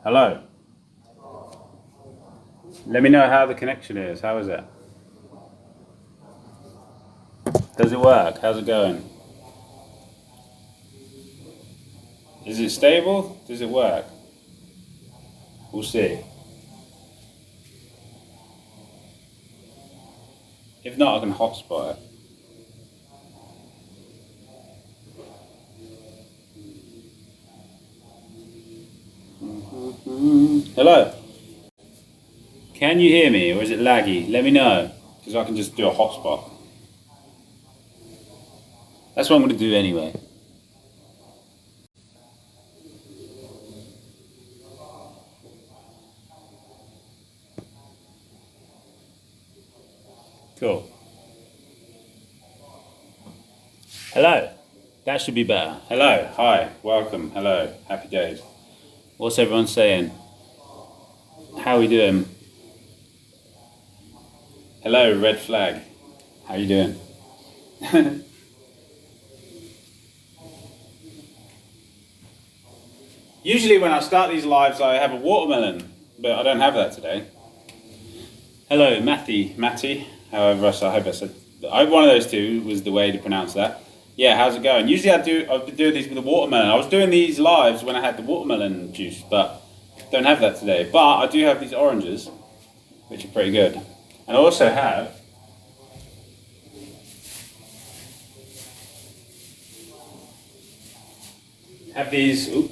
Hello. Let me know how the connection is. How is it? Does it work? How's it going? Is it stable? Does it work? We'll see. If not, I can hotspot it. Hello. Can you hear me or is it laggy? Let me know, because I can just do a hotspot. That's what I'm going to do anyway. Cool. Hello. That should be better. Hello. Hi. Welcome. Hello. Happy days. What's everyone saying? How are we doing? Hello, red flag. How you doing? Usually when I start these lives I have a watermelon, but I don't have that today. Hello, Matty, however I hope I said, one of those two was the way to pronounce that. Yeah, how's it going? Usually I've been doing these with a watermelon. I was doing these lives when I had the watermelon juice, but don't have that today. But I do have these oranges, which are pretty good. And I also have these, ooh,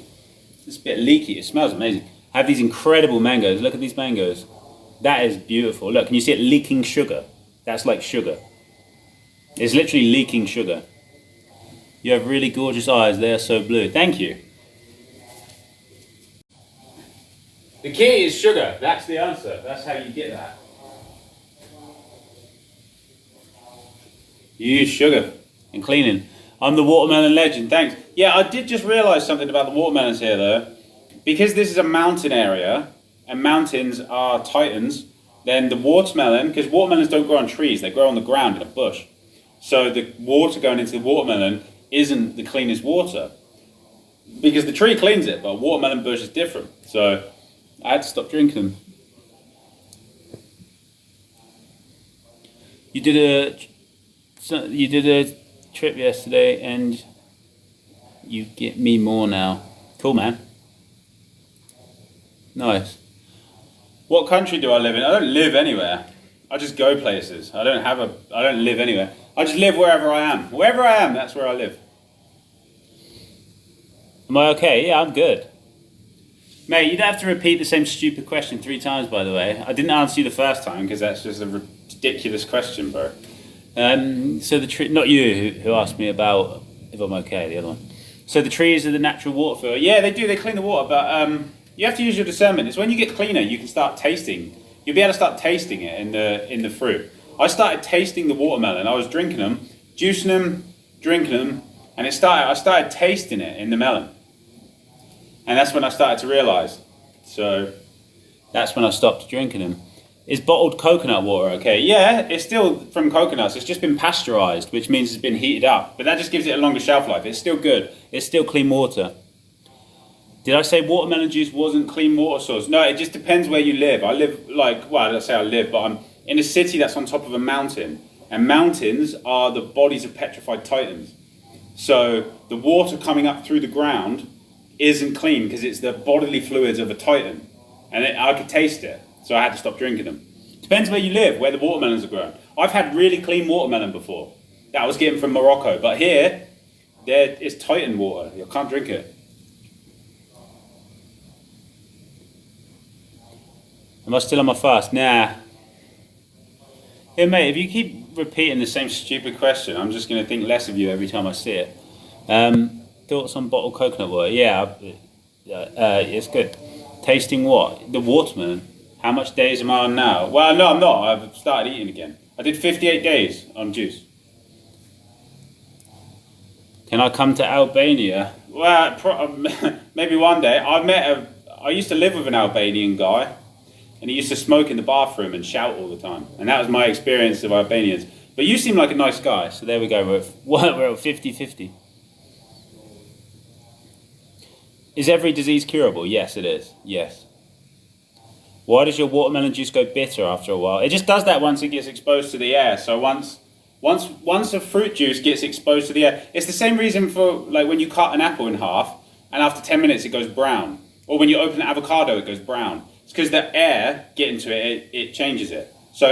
it's a bit leaky, it smells amazing. I have these incredible mangoes. Look at these mangoes. That is beautiful. Look, can you see it leaking sugar? That's like sugar. It's literally leaking sugar. You have really gorgeous eyes. They are so blue. Thank you. The key is sugar. That's the answer. That's how you get that. You use sugar in cleaning. I'm the watermelon legend. Thanks. Yeah, I did just realise something about the watermelons here, though. Because this is a mountain area, and mountains are titans, then the watermelon, because watermelons don't grow on trees, they grow on the ground in a bush. So the water going into the watermelon isn't the cleanest water. Because the tree cleans it, but watermelon bush is different. So I had to stop drinking them. You did a trip yesterday and you get me more now. Cool, man. Nice. What country do I live in? I don't live anywhere. I just go places. I don't live anywhere. I just live wherever I am. Wherever I am, that's where I live. Am I okay? Yeah, I'm good. Mate, you don't have to repeat the same stupid question 3 times, by the way. I didn't answer you the first time because that's just a ridiculous question, bro. So not you who asked me about if I'm okay, the other one. So the trees are the natural water filter. Yeah, they do. They clean the water, but you have to use your discernment. It's when you get cleaner, you can start tasting. You'll be able to start tasting it in the fruit. I started tasting the watermelon. I was drinking them, juicing them, drinking them, and I started tasting it in the melon. And that's when I started to realise. So that's when I stopped drinking them. Is bottled coconut water okay? Yeah, it's still from coconuts. It's just been pasteurised, which means it's been heated up. But that just gives it a longer shelf life. It's still good. It's still clean water. Did I say watermelon juice wasn't clean water source? No, it just depends where you live. I live let's say I live, but I'm in a city that's on top of a mountain. And mountains are the bodies of petrified titans. So the water coming up through the ground isn't clean because it's the bodily fluids of a titan. And I could taste it. So I had to stop drinking them. Depends where you live, where the watermelons are grown. I've had really clean watermelon before. That I was getting from Morocco. But here, it's titan water. You can't drink it. Am I still on my fast? Nah. Hey mate, if you keep repeating the same stupid question, I'm just going to think less of you every time I see it. Thoughts on bottled coconut water? Yeah, it's good. Tasting what? The watermelon. How much days am I on now? Well, no, I'm not. I've started eating again. I did 58 days on juice. Can I come to Albania? Well, maybe one day. I used to live with an Albanian guy, and he used to smoke in the bathroom and shout all the time. And that was my experience of Albanians. But you seem like a nice guy, so there we go. We're at 50-50. Is every disease curable? Yes, it is. Yes. Why does your watermelon juice go bitter after a while? It just does that once it gets exposed to the air. So once a fruit juice gets exposed to the air, it's the same reason for like when you cut an apple in half and after 10 minutes it goes brown. Or when you open an avocado, it goes brown. It's because the air getting to it changes it. So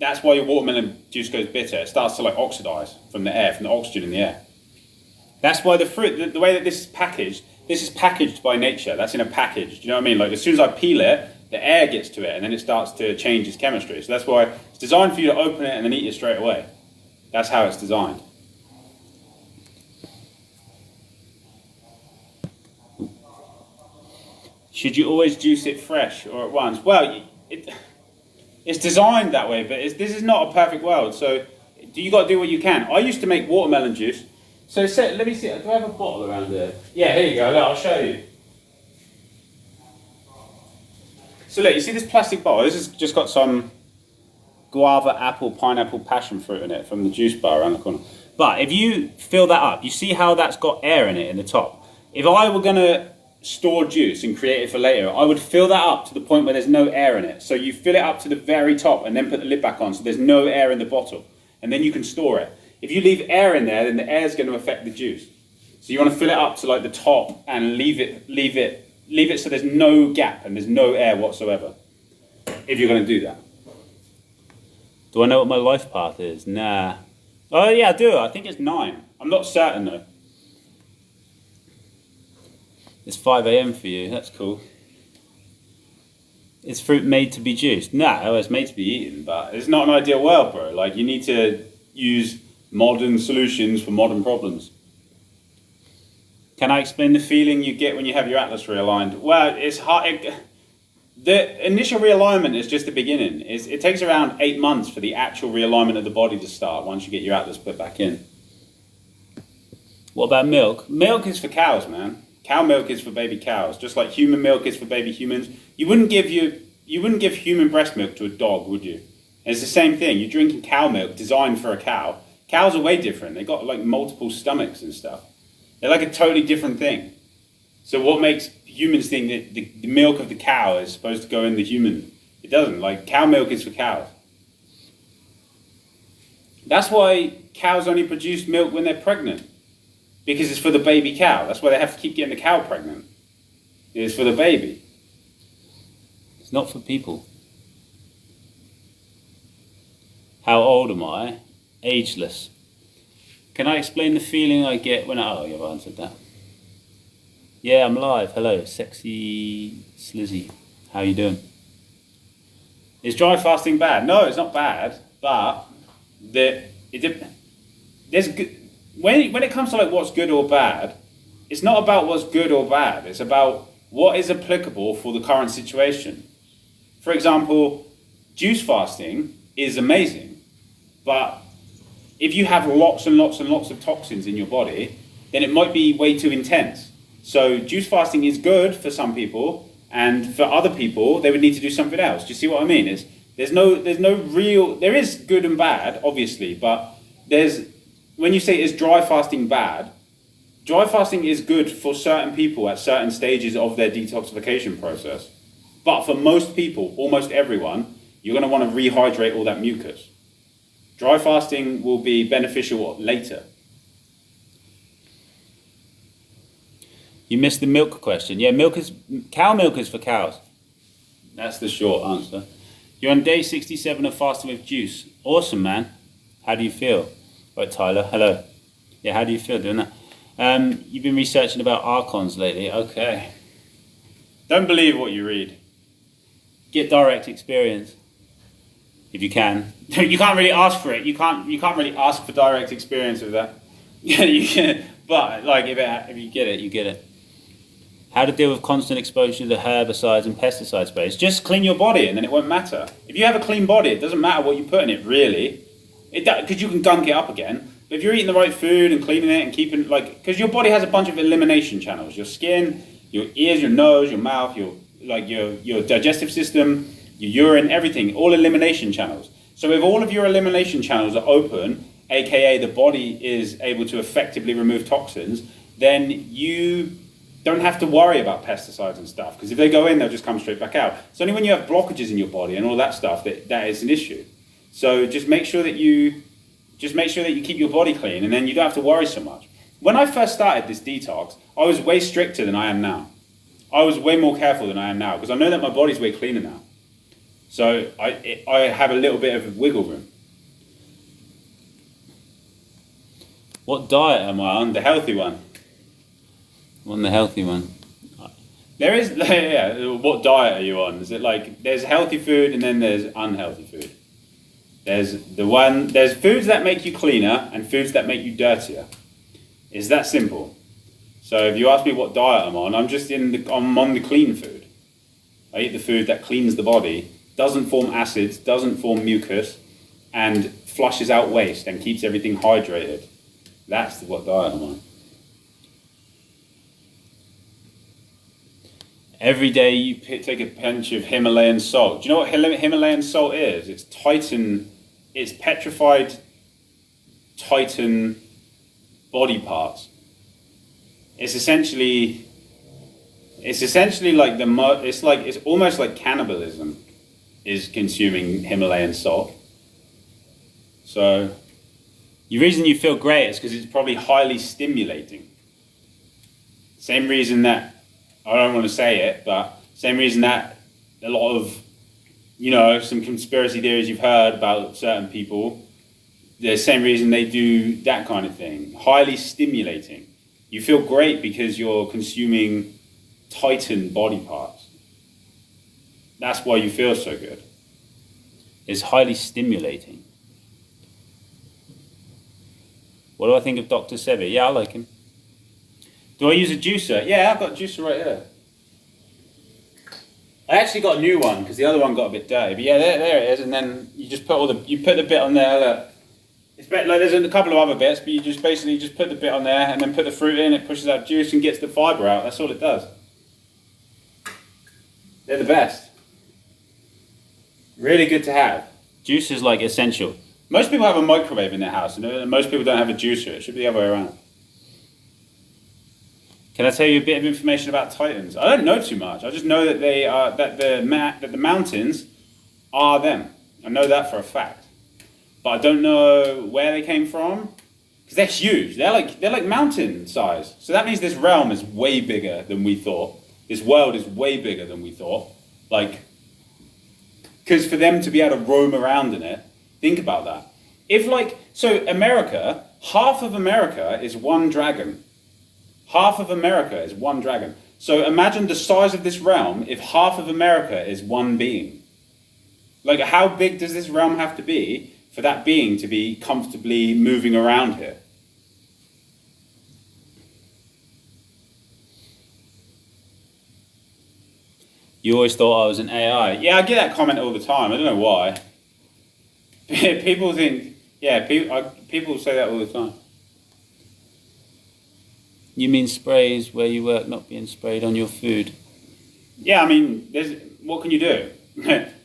that's why your watermelon juice goes bitter. It starts to like oxidize from the air, from the oxygen in the air. That's why the fruit, the way that this is packaged by nature. That's in a package. Do you know what I mean? Like as soon as I peel it, the air gets to it and then it starts to change its chemistry. So that's why it's designed for you to open it and then eat it straight away. That's how it's designed. Should you always juice it fresh or at once? Well, it's designed that way, but this is not a perfect world. So you got to do what you can. I used to make watermelon juice. So let me see. Do I have a bottle around there? Yeah, here you go. Look, I'll show you. So look, you see this plastic bottle? This has just got some guava, apple, pineapple, passion fruit in it from the juice bar around the corner. But if you fill that up, you see how that's got air in it in the top. If I were going to store juice and create it for later, I would fill that up to the point where there's no air in it. So you fill it up to the very top and then put the lid back on so there's no air in the bottle. And then you can store it. If you leave air in there, then the air is going to affect the juice. So you want to fill it up to like the top and leave it so there's no gap and there's no air whatsoever. If you're going to do that. Do I know what my life path is? Nah. Oh yeah, I do. I think it's 9. I'm not certain though. It's 5 a.m. for you. That's cool. Is fruit made to be juiced? No, it's made to be eaten, but it's not an ideal world, bro. Like you need to use modern solutions for modern problems. Can I explain the feeling you get when you have your atlas realigned? Well, it's hard. The initial realignment is just the beginning. It takes around 8 months for the actual realignment of the body to start once you get your atlas put back in. What about milk? Milk is for cows, man. Cow milk is for baby cows, just like human milk is for baby humans. You wouldn't give human breast milk to a dog, would you? And it's the same thing. You're drinking cow milk designed for a cow. Cows are way different. They've got like multiple stomachs and stuff. They're like a totally different thing. So what makes humans think that the milk of the cow is supposed to go in the human? It doesn't. Like cow milk is for cows. That's why cows only produce milk when they're pregnant. Because it's for the baby cow. That's why they have to keep getting the cow pregnant. It's for the baby. It's not for people. How old am I? Ageless. Can I explain the feeling I get when oh, you've answered that. Yeah, I'm live. Hello, sexy Slizzy. How you doing? Is dry fasting bad? No, it's not bad, but there's good. When it comes to like what's good or bad, it's not about what's good or bad. It's about what is applicable for the current situation. For example, juice fasting is amazing, but if you have lots and lots and lots of toxins in your body, then it might be way too intense. So juice fasting is good for some people, and for other people, they would need to do something else. Do you see what I mean? There is good and bad, obviously, but when you say is dry fasting bad, dry fasting is good for certain people at certain stages of their detoxification process. But for most people, almost everyone, you're going to want to rehydrate all that mucus. Dry fasting will be beneficial later. You missed the milk question. Yeah, cow milk is for cows. That's the short answer. You're on day 67 of fasting with juice. Awesome, man. How do you feel? Right, Tyler, hello. Yeah, how do you feel doing that? You've been researching about archons lately. Okay. Don't believe what you read. Get direct experience. If you can. You can't really ask for it. You can't really ask for direct experience with that. Yeah, you can. But like if you get it, you get it. How to deal with constant exposure to herbicides and pesticide sprays. Just clean your body and then it won't matter. If you have a clean body, it doesn't matter what you put in it, really. Because you can gunk it up again. But if you're eating the right food and cleaning it and keeping because your body has a bunch of elimination channels. Your skin, your ears, your nose, your mouth, your digestive system, your urine, everything, all elimination channels. So if all of your elimination channels are open, aka the body is able to effectively remove toxins, then don't have to worry about pesticides and stuff, because if they go in, they'll just come straight back out. It's only when you have blockages in your body and all that stuff that is an issue. So just make sure that you keep your body clean, and then you don't have to worry so much. When I first started this detox, I was way stricter than I am now. I was way more careful than I am now, because I know that my body's way cleaner now. So I have a little bit of wiggle room. What diet am I on? The healthy one. On the healthy one. There is, yeah, what diet are you on? Is it like, there's healthy food and then there's unhealthy food. There's foods that make you cleaner and foods that make you dirtier. It's that simple. So if you ask me what diet I'm on, I'm on the clean food. I eat the food that cleans the body, doesn't form acids, doesn't form mucus, and flushes out waste and keeps everything hydrated. That's what diet I'm on. Every day you take a pinch of Himalayan salt. Do you know what Himalayan salt is? It's petrified Titan body parts. It's essentially like it's almost like cannibalism is consuming Himalayan salt. So the reason you feel great is because it's probably highly stimulating. Same reason that, I don't want to say it, but same reason that a lot of, some conspiracy theories you've heard about certain people, the same reason they do that kind of thing. Highly stimulating. You feel great because you're consuming Titan body parts. That's why you feel so good. It's highly stimulating. What do I think of Dr. Sebi? Yeah, I like him. Do I use a juicer? Yeah, I've got a juicer right here. I actually got a new one because the other one got a bit dirty. But yeah, there it is. And then you just put the bit on there. Look. It's like there's a couple of other bits, but you just basically just put the bit on there and then put the fruit in. It pushes out juice and gets the fibre out. That's all it does. They're the best. Really good to have. Juice is like essential. Most people have a microwave in their house, and most people don't have a juicer. It should be the other way around. Can I tell you a bit of information about Titans? I don't know too much. I just know that that the mountains are them. I know that for a fact, but I don't know where they came from because they're huge. They're like mountain size. So that means this realm is way bigger than we thought. This world is way bigger than we thought. Because for them to be able to roam around in it, think about that. America, half of America is one dragon. Half of America is one dragon. So imagine the size of this realm if half of America is one being. How big does this realm have to be for that being to be comfortably moving around here? You always thought I was an AI. Yeah, I get that comment all the time. I don't know why. People think, people say that all the time. You mean sprays where you work not being sprayed on your food? Yeah, I mean, what can you do?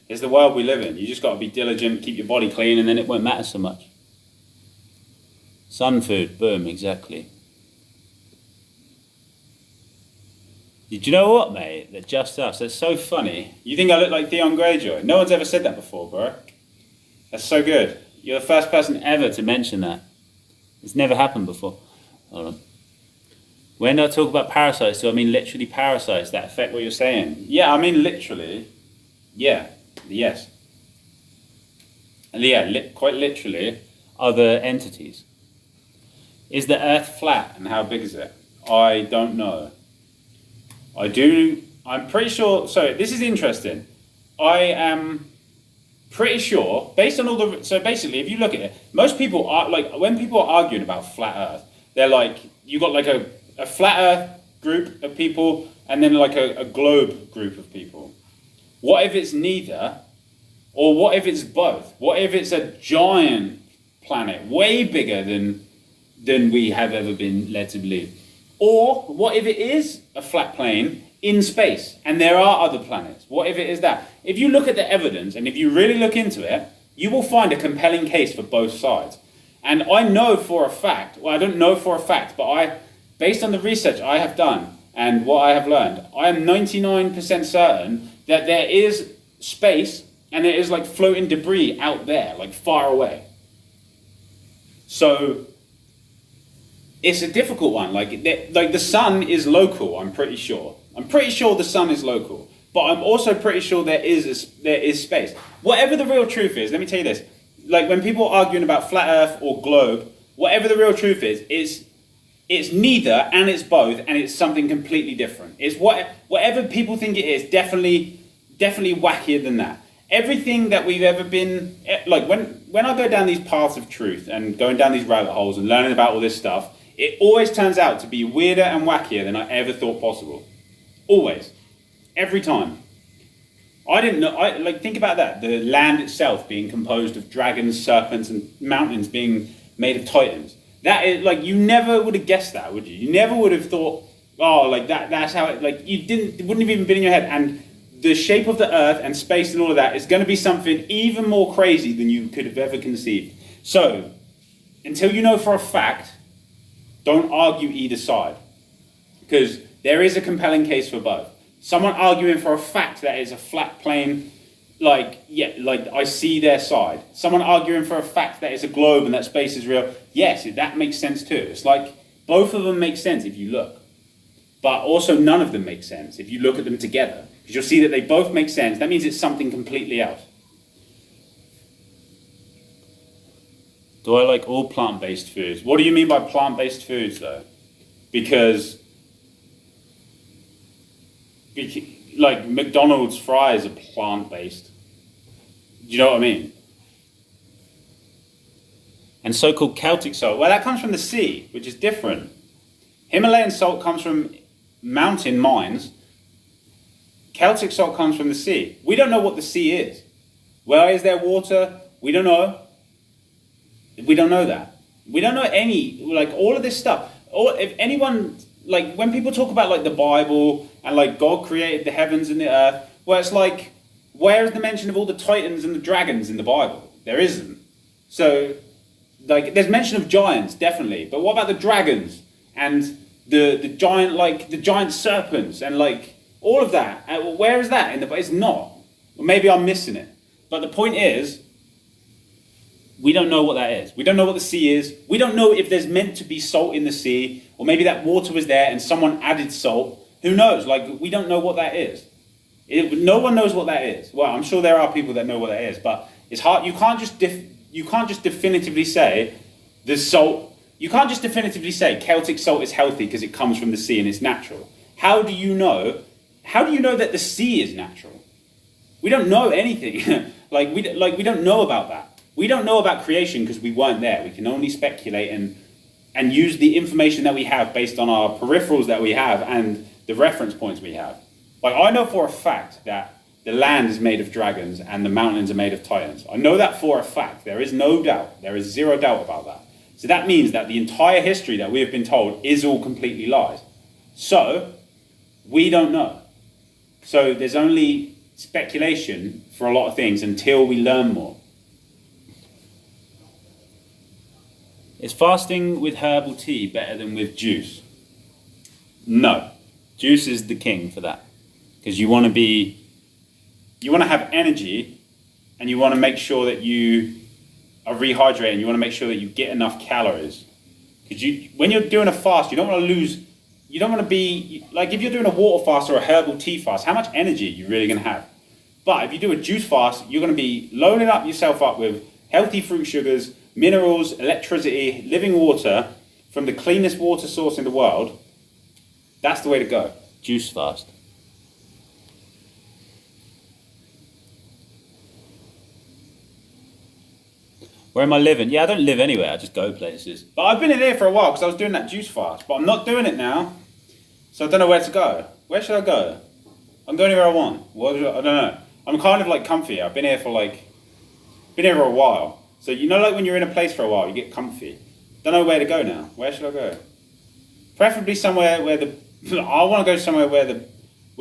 It's the world we live in. You just got to be diligent, keep your body clean, and then it won't matter so much. Sun food, boom, exactly. Did you know what, mate? They're just us. That's so funny. You think I look like Theon Greyjoy? No one's ever said that before, bro. That's so good. You're the first person ever to mention that. It's never happened before. Hold on. When I talk about parasites, do I mean literally parasites that affect what you're saying? Yeah, I mean literally. Yeah. Yes. Yeah, quite literally. Other entities. Is the Earth flat and how big is it? I don't know. I'm pretty sure. So this is interesting. I am pretty sure, based on all the. So basically, if you look at it, most people are when people are arguing about flat Earth, they're like, you got a flat Earth group of people and then a globe group of people. What if it's neither? Or what if it's both? What if it's a giant planet, way bigger than we have ever been led to believe? Or what if it is a flat plane in space and there are other planets? What if it is that? If you look at the evidence and if you really look into it, you will find a compelling case for both sides. And I know for a fact, well, I don't know for a fact, but based on the research I have done, and what I have learned, I am 99% certain that there is space and there is like floating debris out there, like far away. So it's a difficult one. Like the sun is local, I'm pretty sure. I'm pretty sure the sun is local. But I'm also pretty sure there is space. Whatever the real truth is, let me tell you this. Like when people are arguing about flat earth or globe, whatever the real truth is, it's neither and it's both and it's something completely different. It's whatever people think it is, definitely wackier than that. Everything that we've ever been, like when I go down these paths of truth and going down these rabbit holes and learning about all this stuff, it always turns out to be weirder and wackier than I ever thought possible. Always. Every time. I didn't know, think about that. The land itself being composed of dragons, serpents, and mountains being made of titans. That is, like, you never would have guessed that, would you? You never would have thought, oh, like that's how it, like, it wouldn't have even been in your head. And the shape of the earth and space and all of that is going to be something even more crazy than you could have ever conceived. So, until you know for a fact, don't argue either side. Because there is a compelling case for both. Someone arguing for a fact that it's a flat plane, I see their side. Someone arguing for a fact that it's a globe and that space is real, yes, that makes sense too. It's like, both of them make sense if you look. But also none of them make sense if you look at them together. Because you'll see that they both make sense. That means it's something completely else. Do I like all plant-based foods? What do you mean by plant-based foods, though? Because like McDonald's fries are plant-based. Do you know what I mean? And so-called Celtic salt. Well, that comes from the sea, which is different. Himalayan salt comes from mountain mines. Celtic salt comes from the sea. We don't know what the sea is. Where is there water? We don't know. We don't know that. We don't know all of this stuff. Or if anyone, like, when people talk about, like, the Bible and, like, God created the heavens and the earth, well, it's like, where is the mention of all the titans and the dragons in the Bible? There isn't. So, like, there's mention of giants, definitely. But what about the dragons and the giant serpents and, like, all of that? Where is that in the Bible? It's not. Or maybe I'm missing it. But the point is, we don't know what that is. We don't know what the sea is. We don't know if there's meant to be salt in the sea, or maybe that water was there and someone added salt. Who knows? Like, we don't know what that is. No one knows what that is. Well, I'm sure there are people that know what that is, but it's hard. You can't just definitively say the salt. You can't just definitively say Celtic salt is healthy because it comes from the sea and it's natural. How do you know? How do you know that the sea is natural? We don't know anything. we don't know about that. We don't know about creation because we weren't there. We can only speculate and use the information that we have based on our peripherals that we have and the reference points we have. Like, I know for a fact that the land is made of dragons and the mountains are made of titans. I know that for a fact. There is no doubt. There is zero doubt about that. So that means that the entire history that we have been told is all completely lies. So, we don't know. So there's only speculation for a lot of things until we learn more. Is fasting with herbal tea better than with juice? No. Juice is the king for that. Because you want to have energy and you want to make sure that you are rehydrated and you want to make sure that you get enough calories. Because when you're doing a fast, you don't want to be, like, if you're doing a water fast or a herbal tea fast, how much energy are you really going to have? But if you do a juice fast, you're going to be loading up yourself up with healthy fruit sugars, minerals, electricity, living water from the cleanest water source in the world. That's the way to go. Juice fast. Where am I living? Yeah, I don't live anywhere. I just go places. But I've been in here for a while because I was doing that juice fast. But I'm not doing it now. So I don't know where to go. Where should I go? I'm going anywhere I want. I don't know. I'm kind of like comfy. I've been here for a while. So you know, like when you're in a place for a while, you get comfy. Don't know where to go now. Where should I go? Preferably somewhere where I want to go somewhere where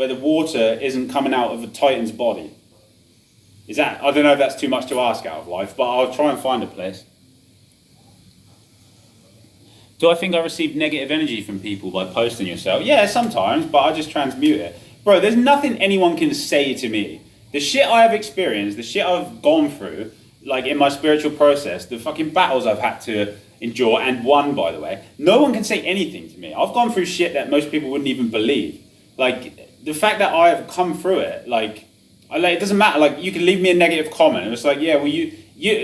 the water isn't coming out of a titan's body. I don't know if that's too much to ask out of life, but I'll try and find a place. Do I think I receive negative energy from people by posting yourself? Yeah, sometimes, but I just transmute it. Bro, there's nothing anyone can say to me. The shit I have experienced, the shit I've gone through, like in my spiritual process, the fucking battles I've had to endure and won, by the way, no one can say anything to me. I've gone through shit that most people wouldn't even believe. Like, the fact that I have come through it, like it doesn't matter. Like, you can leave me a negative comment, and it's like, yeah, well, you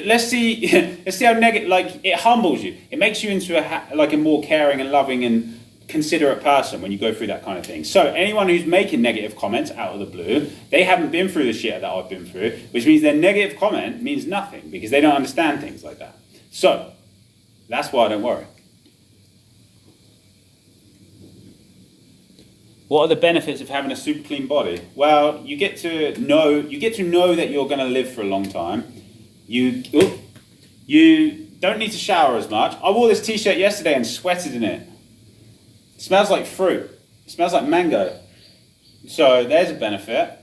let's see how negative. Like, it humbles you. It makes you into a more caring and loving and considerate person when you go through that kind of thing. So anyone who's making negative comments out of the blue, they haven't been through the shit that I've been through, which means their negative comment means nothing because they don't understand things like that. So that's why I don't worry. What are the benefits of having a super clean body? Well, you get to know that you're going to live for a long time. You don't need to shower as much. I wore this t-shirt yesterday and sweated in it. It smells like fruit. It smells like mango. So there's a benefit.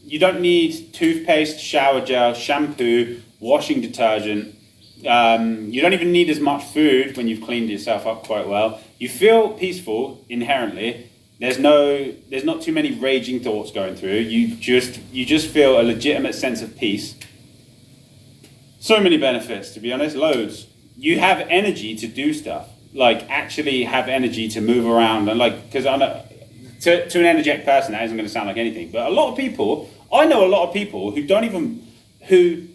You don't need toothpaste, shower gel, shampoo, washing detergent. You don't even need as much food when you've cleaned yourself up quite well. You feel peaceful inherently. There's not too many raging thoughts going through. You just feel a legitimate sense of peace. So many benefits, to be honest, loads. You have energy to do stuff, like actually have energy to move around, and like, because I know to an energetic person that isn't going to sound like anything, but I know a lot of people who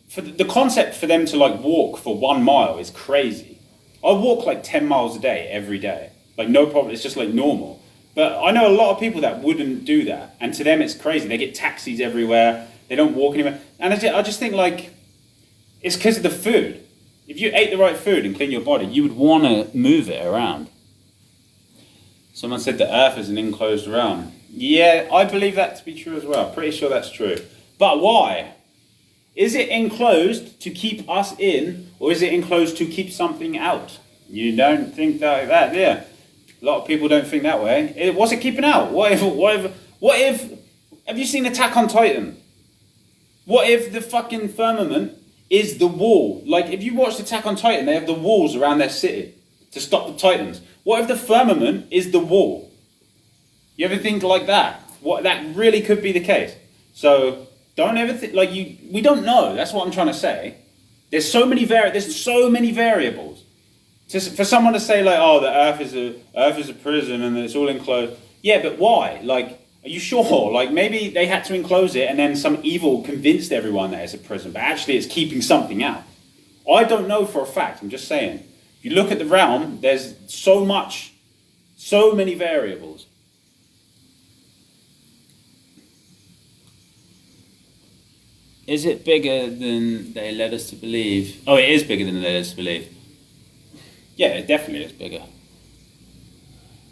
for the concept for them to like walk for 1 mile is crazy. I walk like 10 miles a day every day, like no problem. It's just like normal. But I know a lot of people that wouldn't do that, and to them it's crazy. They get taxis everywhere. They don't walk anywhere, and I just think like. It's because of the food. If you ate the right food and clean your body, you would want to move it around. Someone said the earth is an enclosed realm. Yeah, I believe that to be true as well. Pretty sure that's true. But why? Is it enclosed to keep us in, or is it enclosed to keep something out? You don't think that, yeah. A lot of people don't think that way. What's it keeping out? What if, have you seen Attack on Titan? What if the fucking firmament is the wall? Like, if you watched Attack on Titan, they have the walls around their city to stop the Titans. What if the firmament is the wall? You ever think like that? That really could be the case. So don't ever think we don't know. That's what I'm trying to say. There's so many variables. For someone to say like, oh, the earth is a prison and it's all enclosed. Yeah, but why? Like, are you sure? Like, maybe they had to enclose it and then some evil convinced everyone that it's a prison, but actually it's keeping something out. I don't know for a fact, I'm just saying. If you look at the realm, there's so many variables. Is it bigger than they led us to believe? Oh, it is bigger than they led us to believe. Yeah, it definitely is bigger.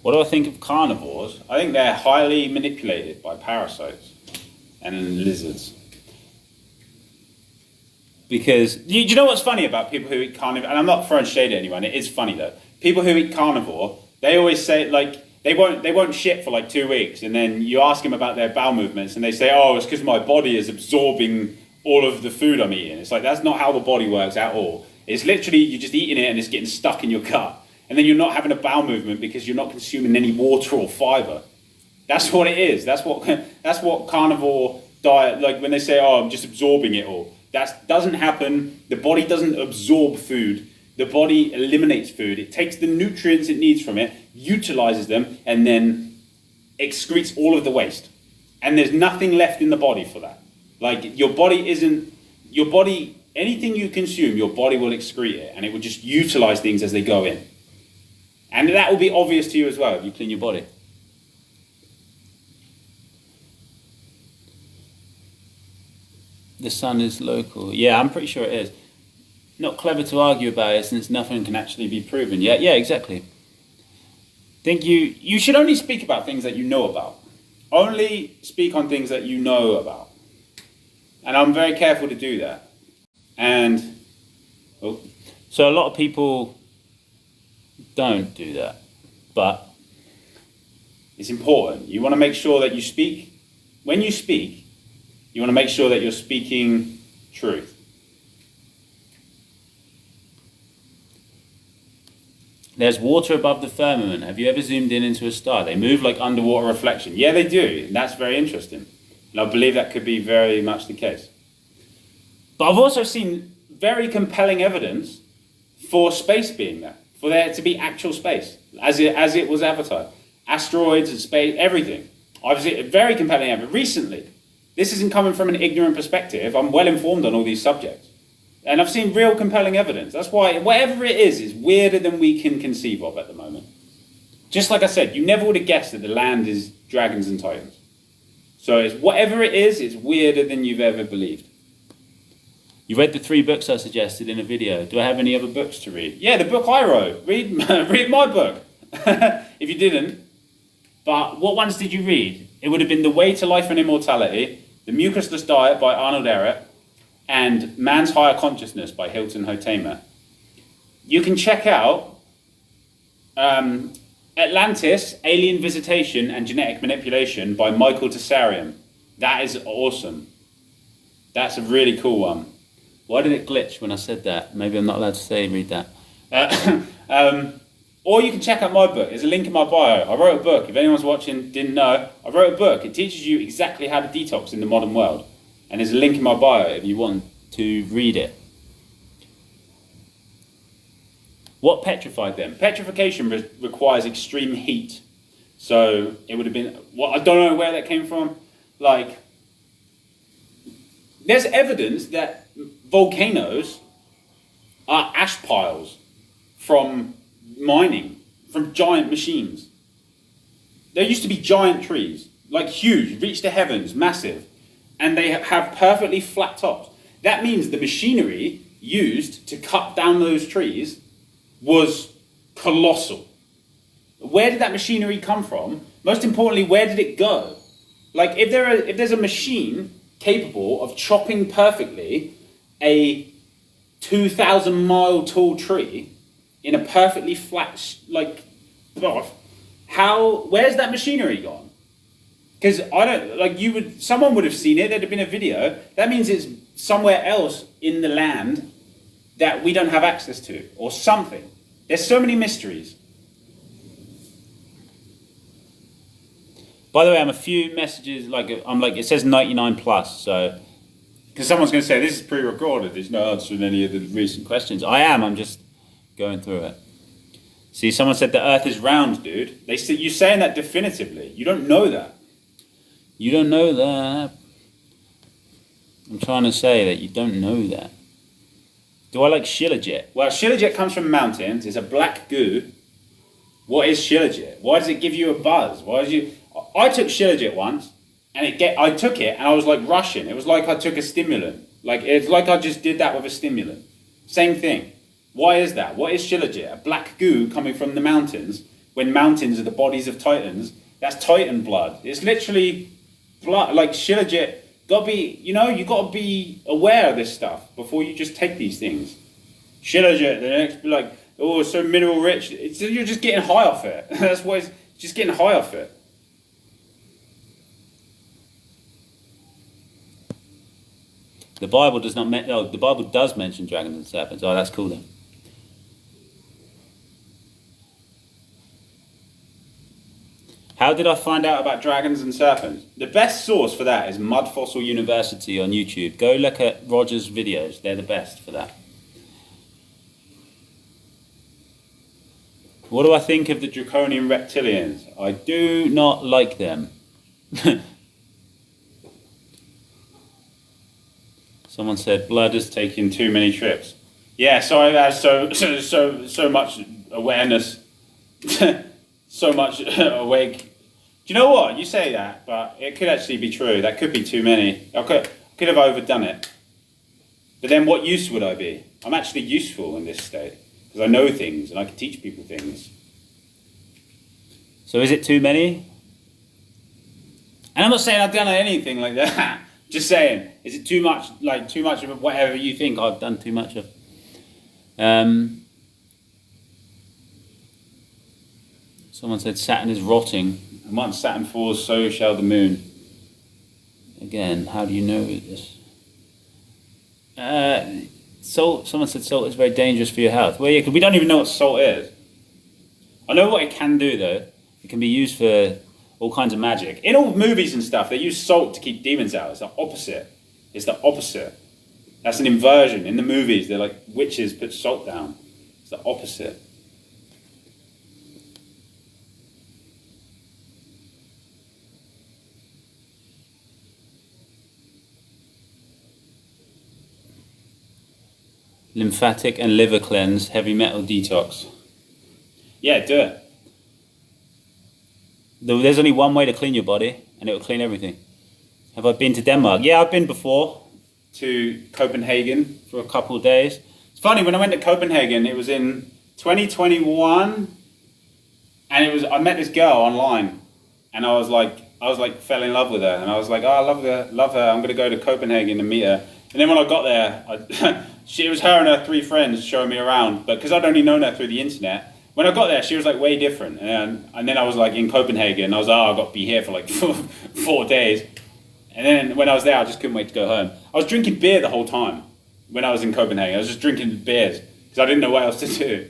What do I think of carnivores? I think they're highly manipulated by parasites and lizards. Because, do you know what's funny about people who eat carnivore? And I'm not throwing shade at anyone, it is funny though. People who eat carnivore, they always say, like, they won't shit for like 2 weeks, and then you ask them about their bowel movements, and they say, oh, it's because my body is absorbing all of the food I'm eating. It's like, that's not how the body works at all. It's literally, you're just eating it and it's getting stuck in your gut. And then you're not having a bowel movement because you're not consuming any water or fiber. That's what it is. That's what carnivore diet, like when they say, oh, I'm just absorbing it all. That doesn't happen. The body doesn't absorb food. The body eliminates food. It takes the nutrients it needs from it, utilizes them, and then excretes all of the waste. And there's nothing left in the body for that. Like, anything you consume, your body will excrete it, and it will just utilize things as they go in. And that will be obvious to you as well if you clean your body. The sun is local. Yeah, I'm pretty sure it is. Not clever to argue about it since nothing can actually be proven. Yeah, exactly. Think you should only speak about things that you know about. Only speak on things that you know about. And I'm very careful to do that. And so a lot of people don't do that, but it's important. You want to make sure that you speak. When you speak, you want to make sure that you're speaking truth. There's water above the firmament. Have you ever zoomed in into a star? They move like underwater reflection. Yeah, they do. And that's very interesting. And I believe that could be very much the case. But I've also seen very compelling evidence for space being there, for there to be actual space, as it was advertised. Asteroids and space, everything. I've seen very compelling evidence recently. This isn't coming from an ignorant perspective. I'm well informed on all these subjects. And I've seen real compelling evidence. That's why whatever it is weirder than we can conceive of at the moment. Just like I said, you never would have guessed that the land is dragons and titans. So it's whatever it is, it's weirder than you've ever believed. You read the 3 books I suggested in a video. Do I have any other books to read? Yeah, the book I wrote. Read my book. If you didn't. But what ones did you read? It would have been The Way to Life and Immortality, The Mucusless Diet by Arnold Ehret, and Man's Higher Consciousness by Hilton Hotema. You can check out Atlantis, Alien Visitation and Genetic Manipulation by Michael Tessarian. That is awesome. That's a really cool one. Why did it glitch when I said that? Maybe I'm not allowed to read that. Or you can check out my book. There's a link in my bio. I wrote a book. If anyone's watching didn't know, I wrote a book. It teaches you exactly how to detox in the modern world. And there's a link in my bio if you want to read it. What petrified them? Petrification requires extreme heat. So it would have been, I don't know where that came from. Like, there's evidence that volcanoes are ash piles from mining, from giant machines. There used to be giant trees, like huge, reach the heavens, massive. And they have perfectly flat tops. That means the machinery used to cut down those trees was colossal. Where did that machinery come from? Most importantly, where did it go? Like, if there's a machine capable of chopping perfectly a 2,000-mile tall tree in a perfectly flat, where's that machinery gone? Because someone would have seen it, there'd have been a video. That means it's somewhere else in the land that we don't have access to, or something. There's so many mysteries. By the way, I'm a few messages, it says 99 plus, so, because someone's going to say, this is pre-recorded, there's no answer in any of the recent questions. I'm just going through it. See, someone said the earth is round, dude. You're saying that definitively. You don't know that. You don't know that. I'm trying to say that you don't know that. Do I like Shilajit? Well, Shilajit comes from mountains. It's a black goo. What is Shilajit? Why does it give you a buzz? I took Shilajit once, and I took it, and I was like rushing. It was like I took a stimulant. It's like I just did that with a stimulant. Same thing. Why is that? What is Shilajit? A black goo coming from the mountains, when mountains are the bodies of titans. That's titan blood. It's literally blood. Like Shilajit, you gotta be aware of this stuff before you just take these things. Shilajit, the next, so mineral rich. You're just getting high off it. That's why it's just getting high off it. The Bible does not. The Bible does mention dragons and serpents. Oh, that's cool then. How did I find out about dragons and serpents? The best source for that is Mud Fossil University on YouTube. Go look at Roger's videos. They're the best for that. What do I think of the draconian reptilians? I do not like them. Someone said blood is taking too many trips. Yeah, sorry, I've had so much awareness, so much awake. Do you know what? You say that, but it could actually be true. That could be too many. I could have overdone it. But then what use would I be? I'm actually useful in this state, because I know things and I can teach people things. So is it too many? And I'm not saying I've done anything like that. Just saying, is it too much, too much of whatever you think I've done too much of? Someone said Saturn is rotting. And once Saturn falls, so shall the moon. Again, how do you know this? Salt. Someone said salt is very dangerous for your health. Well, yeah, because we don't even know what salt is. I know what it can do though. It can be used for all kinds of magic. In all movies and stuff, they use salt to keep demons out. It's the opposite. It's the opposite. That's an inversion. In the movies, they're like witches put salt down. It's the opposite. Lymphatic and liver cleanse, heavy metal detox. Yeah, do it. There's only one way to clean your body, and it will clean everything. Have I been to Denmark? Yeah, I've been before. To Copenhagen for a couple of days. It's funny, when I went to Copenhagen, it was in 2021, and I met this girl online, and I was like, fell in love with her, and I was like, oh, I love her, I'm gonna go to Copenhagen and meet her. And then when I got there, it was her and her 3 friends showing me around, but because I'd only known her through the internet, when I got there, she was like way different. And then I was like in Copenhagen, I was like, oh, I've got to be here for like 4 days. And then when I was there, I just couldn't wait to go home. I was drinking beer the whole time when I was in Copenhagen. I was just drinking beers because I didn't know what else to do.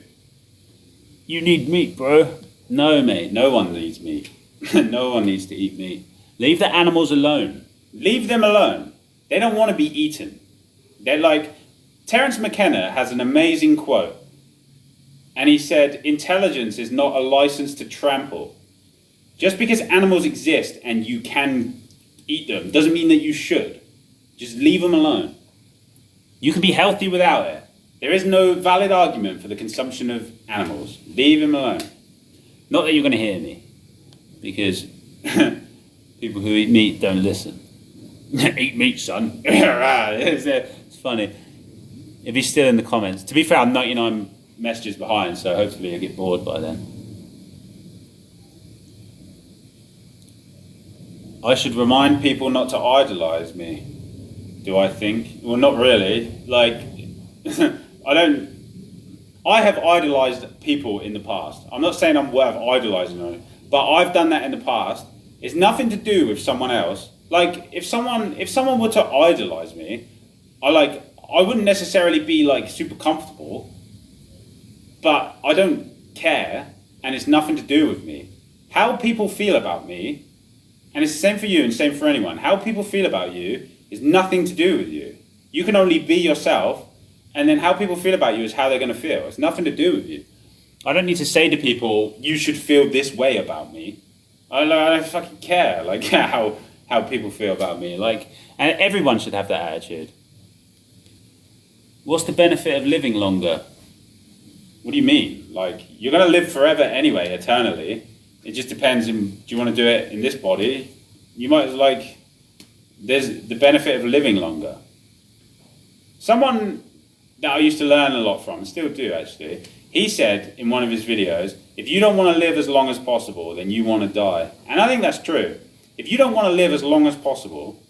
You need meat, bro. No, mate, no one needs meat. No one needs to eat meat. Leave the animals alone. Leave them alone. They don't want to be eaten. They're like, Terence McKenna has an amazing quote. And he said, intelligence is not a license to trample. Just because animals exist and you can eat them doesn't mean that you should. Just leave them alone. You can be healthy without it. There is no valid argument for the consumption of animals. Leave them alone. Not that you're going to hear me, because people who eat meat don't listen. Eat meat, son. It's funny. If he's still in the comments. To be fair, I'm 99 messages behind, so hopefully you'll get bored by then. I should remind people not to idolise me. Do I think? Well, not really. Like, I have idolised people in the past. I'm not saying I'm worth idolising them, but I've done that in the past. It's nothing to do with someone else. Like, if someone were to idolise me, I wouldn't necessarily be like super comfortable, but I don't care, and it's nothing to do with me. How people feel about me, and it's the same for you and same for anyone, how people feel about you is nothing to do with you. You can only be yourself, and then how people feel about you is how they're going to feel. It's nothing to do with you. I don't need to say to people, you should feel this way about me. I don't fucking care, like, how people feel about me. Like, and everyone should have that attitude. What's the benefit of living longer? What do you mean? Like, you're going to live forever anyway, eternally. It just depends, do you want to do it in this body? You might, like, there's the benefit of living longer. Someone that I used to learn a lot from, still do actually, he said in one of his videos, if you don't want to live as long as possible, then you want to die. And I think that's true. If you don't want to live as long as possible,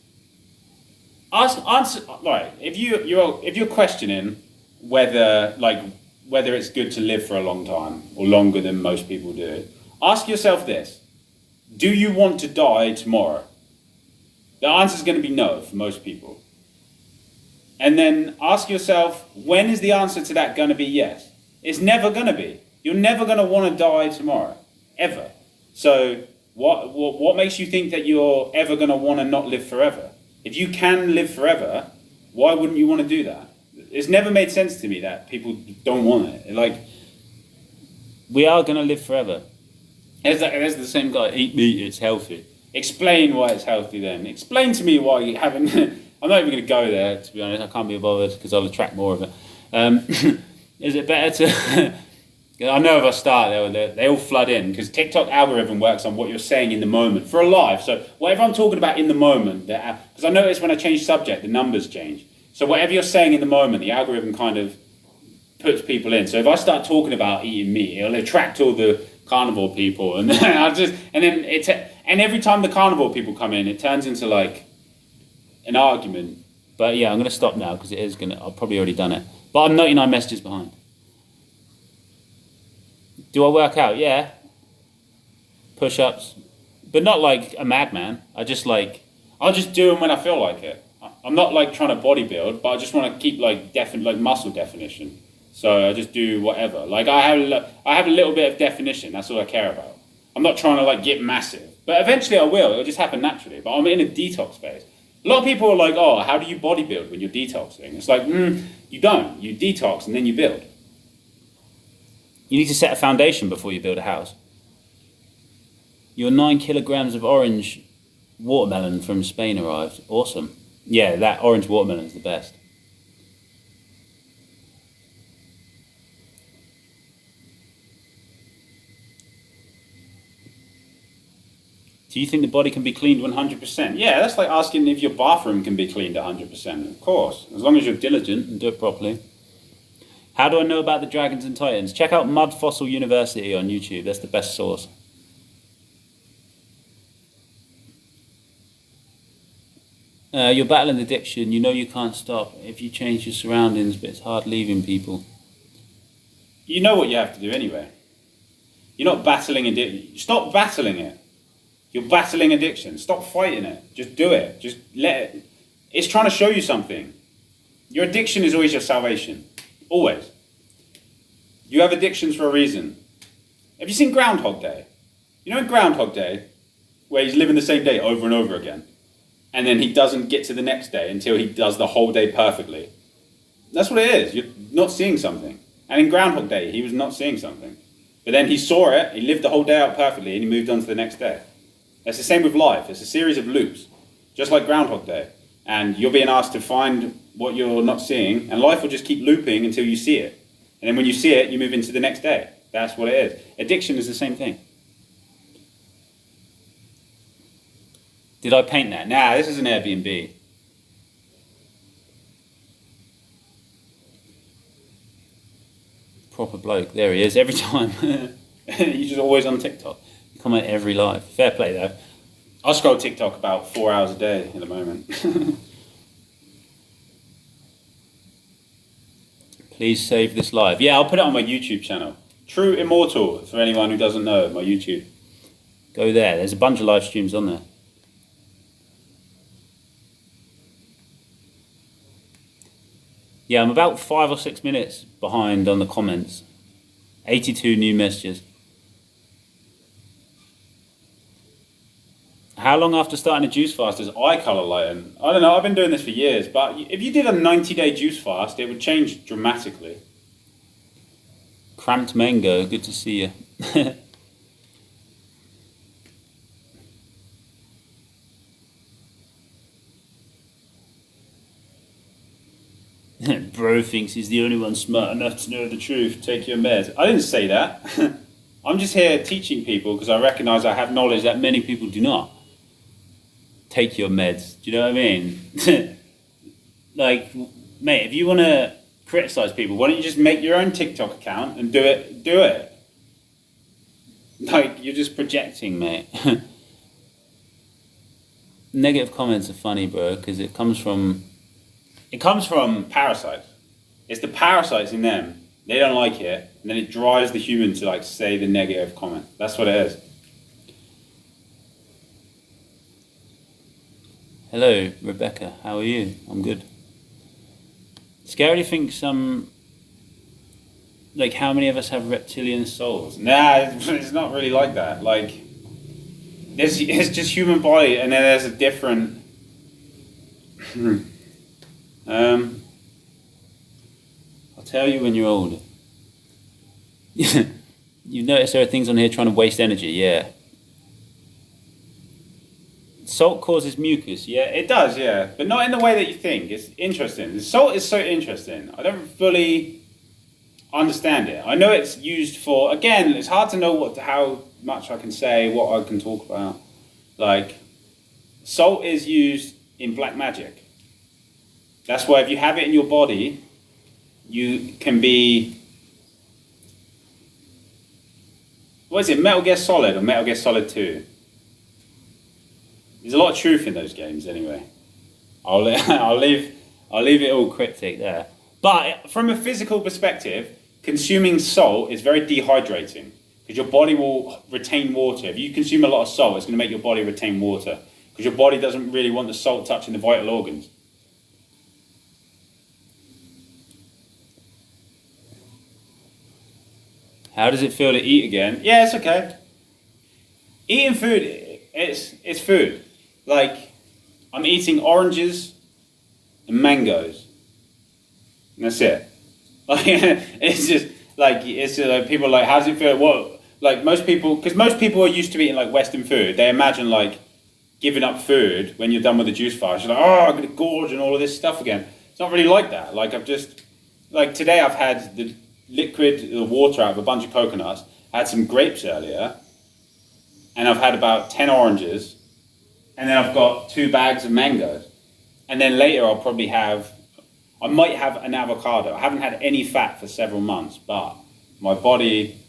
answer, right, if you're questioning whether it's good to live for a long time or longer than most people do, ask yourself this: do you want to die tomorrow? The answer is going to be no for most people. And then ask yourself, when is the answer to that going to be yes? It's never going to be. You're never going to want to die tomorrow, ever. So what makes you think that you're ever going to want to not live forever? If you can live forever, why wouldn't you want to do that? It's never made sense to me that people don't want it. Like, we are going to live forever. There's the same guy, eat meat, it's healthy. Explain why it's healthy then. Explain to me why you haven't... I'm not even going to go there, to be honest. I can't be bothered because I'll attract more of it. Is it better to... I know if I start, they all flood in because TikTok algorithm works on what you're saying in the moment for a live. So whatever I'm talking about in the moment, because I notice when I change subject, the numbers change. So whatever you're saying in the moment, the algorithm kind of puts people in. So if I start talking about eating meat, it'll attract all the carnivore people, and and every time the carnivore people come in, it turns into like an argument. But yeah, I'm going to stop now because I've probably already done it. But I'm 99 messages behind. Do I work out? Yeah. Push-ups. But not like a madman. I'll just do them when I feel like it. I'm not like trying to bodybuild, but I just want to keep like muscle definition. So I just do whatever. Like I have a little bit of definition. That's all I care about. I'm not trying to like get massive, but eventually I will. It'll just happen naturally. But I'm in a detox phase. A lot of people are like, "Oh, how do you bodybuild when you're detoxing?" It's like, you don't. You detox and then you build. You need to set a foundation before you build a house. Your 9 kilograms of orange watermelon from Spain arrived. Awesome. Yeah, that orange watermelon is the best. Do you think the body can be cleaned 100%? Yeah, that's like asking if your bathroom can be cleaned 100%. Of course, as long as you're diligent and do it properly. How do I know about the Dragons and Titans? Check out Mud Fossil University on YouTube. That's the best source. You're battling addiction. You know you can't stop if you change your surroundings, but it's hard leaving people. You know what you have to do anyway. You're not battling addiction. Stop battling it. You're battling addiction. Stop fighting it. Just do it. Just let it. It's trying to show you something. Your addiction is always your salvation. Always. You have addictions for a reason. Have you seen Groundhog Day? You know in Groundhog Day, where he's living the same day over and over again, and then he doesn't get to the next day until he does the whole day perfectly. That's what it is. You're not seeing something. And in Groundhog Day, he was not seeing something. But then he saw it, he lived the whole day out perfectly, and he moved on to the next day. It's the same with life. It's a series of loops, just like Groundhog Day. And you're being asked to find what you're not seeing, and life will just keep looping until you see it. And then when you see it, you move into the next day. That's what it is. Addiction is the same thing. Did I paint that? Nah, this is an Airbnb. Proper bloke. There he is every time. He's just always on TikTok. You comment every live. Fair play though. I scroll TikTok about 4 hours a day at the moment. Please save this live. Yeah, I'll put it on my YouTube channel. True Immortal, for anyone who doesn't know, my YouTube. Go there. There's a bunch of live streams on there. Yeah, I'm about 5 or 6 minutes behind on the comments. 82 new messages. How long after starting a juice fast does eye colour lighten? I don't know, I've been doing this for years, but if you did a 90-day juice fast, it would change dramatically. Cramped Mango, good to see you. Bro thinks he's the only one smart enough to know the truth. Take your meds. I didn't say that. I'm just here teaching people because I recognise I have knowledge that many people do not. Take your meds. Do you know what I mean? Like, mate, if you want to criticise people, why don't you just make your own TikTok account and do it? Do it. Like, you're just projecting, mate. Negative comments are funny, bro, because it comes from parasites. It's the parasites in them. They don't like it, and then it drives the human to like say the negative comment. That's what it is. Hello, Rebecca. How are you? I'm good. Scary to think like how many of us have reptilian souls? Nah, it's not really like that. Like, it's just human body, and then there's a different. I'll tell you when you're older. You've noticed there are things on here trying to waste energy, yeah. Salt causes mucus, yeah, it does, yeah, but not in the way that you think. It's interesting. Salt is so interesting. I don't fully understand it. I know it's used for, again, it's hard to know how much I can say, what I can talk about. Like, salt is used in black magic. That's why if you have it in your body, you can be, what is it, Metal Gear Solid or Metal Gear Solid 2? There's a lot of truth in those games anyway. I'll leave it all cryptic there. But from a physical perspective, consuming salt is very dehydrating because your body will retain water. If you consume a lot of salt, it's going to make your body retain water because your body doesn't really want the salt touching the vital organs. How does it feel to eat again? Yeah, it's okay. Eating food, it's food. Like, I'm eating oranges and mangoes. And that's it. Like, it's just like people are like, how does it feel? What? Like most people, because most people are used to eating like Western food. They imagine like giving up food when you're done with the juice fast. You're like, oh, I'm gonna gorge and all of this stuff again. It's not really like that. Like today I've had the water out of a bunch of coconuts. I had some grapes earlier, and I've had about 10 oranges, and then I've got 2 bags of mangoes, and then later I might have an avocado. I haven't had any fat for several months, but my body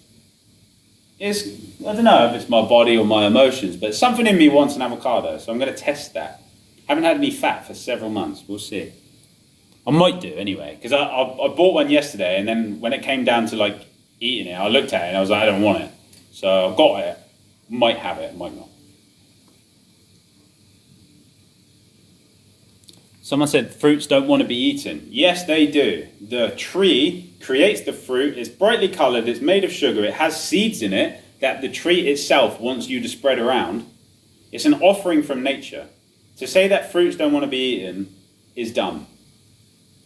is, I don't know if it's my body or my emotions, but something in me wants an avocado, so I'm going to test that. I haven't had any fat for several months. We'll see. I might do anyway, because I bought one yesterday, and then when it came down to like eating it, I looked at it and I was like, I don't want it. So I've got it. Might have it, might not. Someone said fruits don't want to be eaten. Yes, they do. The tree creates the fruit. It's brightly colored. It's made of sugar. It has seeds in it that the tree itself wants you to spread around. It's an offering from nature. To say that fruits don't want to be eaten is dumb.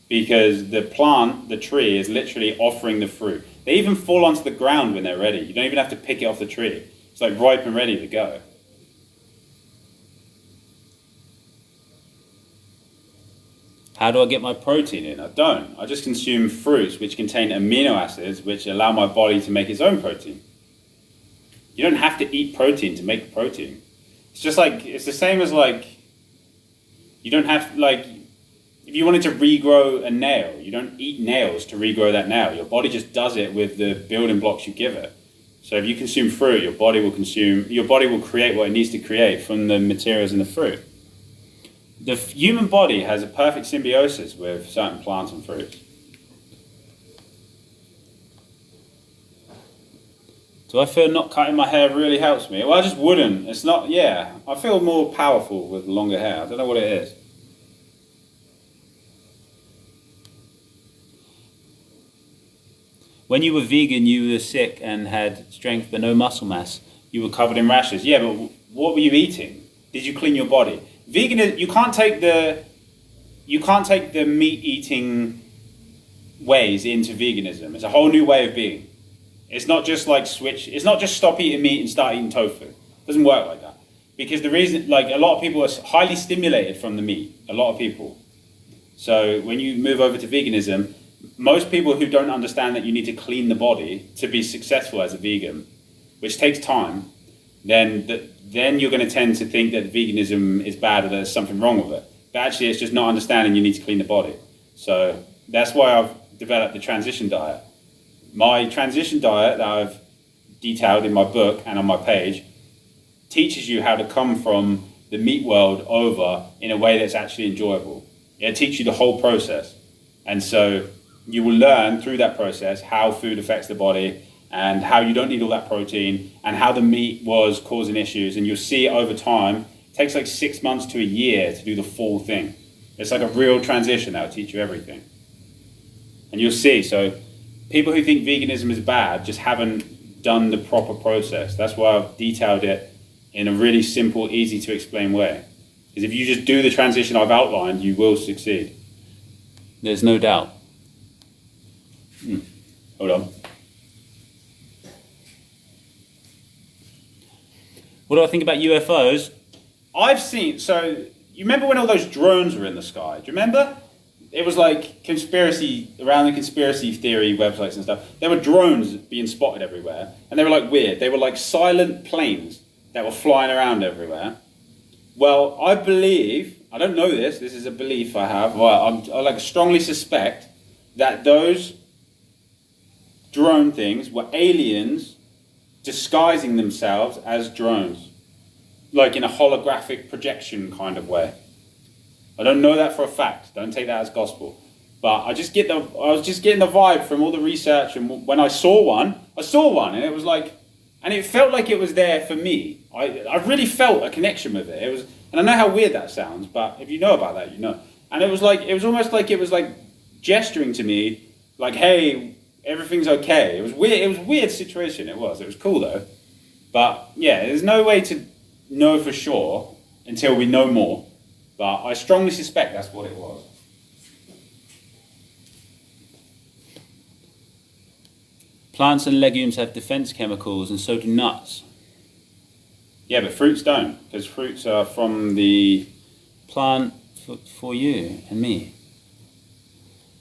Because the plant, the tree, is literally offering the fruit. They even fall onto the ground when they're ready. You don't even have to pick it off the tree. It's like ripe and ready to go. How do I get my protein in? I don't. I just consume fruits which contain amino acids which allow my body to make its own protein. You don't have to eat protein to make protein. It's just like, it's the same as like, you don't have, like, if you wanted to regrow a nail, you don't eat nails to regrow that nail. Your body just does it with the building blocks you give it. So if you consume fruit, your body will create what it needs to create from the materials in the fruit. The human body has a perfect symbiosis with certain plants and fruits. Do I feel not cutting my hair really helps me? Well, I just wouldn't. It's not, yeah. I feel more powerful with longer hair. I don't know what it is. When you were vegan, you were sick and had strength but no muscle mass. You were covered in rashes. Yeah, but what were you eating? Did you clean your body? Vegan is, you can't take the meat eating ways into veganism. It's a whole new way of being. It's not just like it's not just stop eating meat and start eating tofu. It doesn't work like that. Because the reason, like, a lot of people are highly stimulated from the meat. A lot of people. So when you move over to veganism, most people who don't understand that you need to clean the body to be successful as a vegan, which takes time, then you're going to tend to think that veganism is bad or there's something wrong with it. But actually, it's just not understanding you need to clean the body. So that's why I've developed the transition diet. My transition diet that I've detailed in my book and on my page teaches you how to come from the meat world over in a way that's actually enjoyable. It teaches you the whole process. And so you will learn through that process how food affects the body and how you don't need all that protein and how the meat was causing issues. And you'll see it over time. It takes like 6 months to a year to do the full thing. It's like a real transition that will teach you everything. And you'll see. So people who think veganism is bad just haven't done the proper process. That's why I've detailed it in a really simple, easy to explain way. Because if you just do the transition I've outlined, you will succeed. There's no doubt. Hold on. What do I think about UFOs? I've seen, so you remember when all those drones were in the sky? Do you remember? It was like around the conspiracy theory websites and stuff. There were drones being spotted everywhere, and they were like weird. They were like silent planes that were flying around everywhere. Well, I believe, I don't know this is a belief I have, well, I like strongly suspect that those drone things were aliens disguising themselves as drones, like in a holographic projection kind of way. I don't know that for a fact. Don't take that as gospel. But I was just getting the vibe from all the research, and when I saw one, and it was like, and it felt like it was there for me. I really felt a connection with it. It was, and I know how weird that sounds, but if you know about that, you know. And it was almost like it was like gesturing to me, like, hey, everything's okay. It was weird. It was a weird situation. It was. It was cool though. But yeah, there's no way to know for sure until we know more. But I strongly suspect that's what it was. Plants and legumes have defense chemicals, and so do nuts. Yeah, but fruits don't, because fruits are from the Plant for you and me.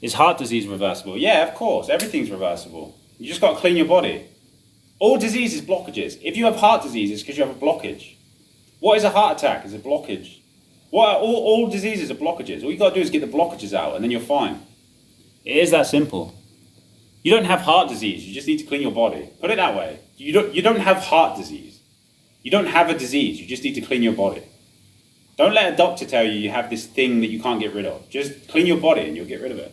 Is heart disease reversible? Yeah, of course. Everything's reversible. You just got to clean your body. All disease is blockages. If you have heart disease, it's because you have a blockage. What is a heart attack? It's a blockage. All diseases are blockages. All you got to do is get the blockages out, and then you're fine. It is that simple. You don't have heart disease. You just need to clean your body. Put it that way. You don't have heart disease. You don't have a disease. You just need to clean your body. Don't let a doctor tell you you have this thing that you can't get rid of. Just clean your body, and you'll get rid of it.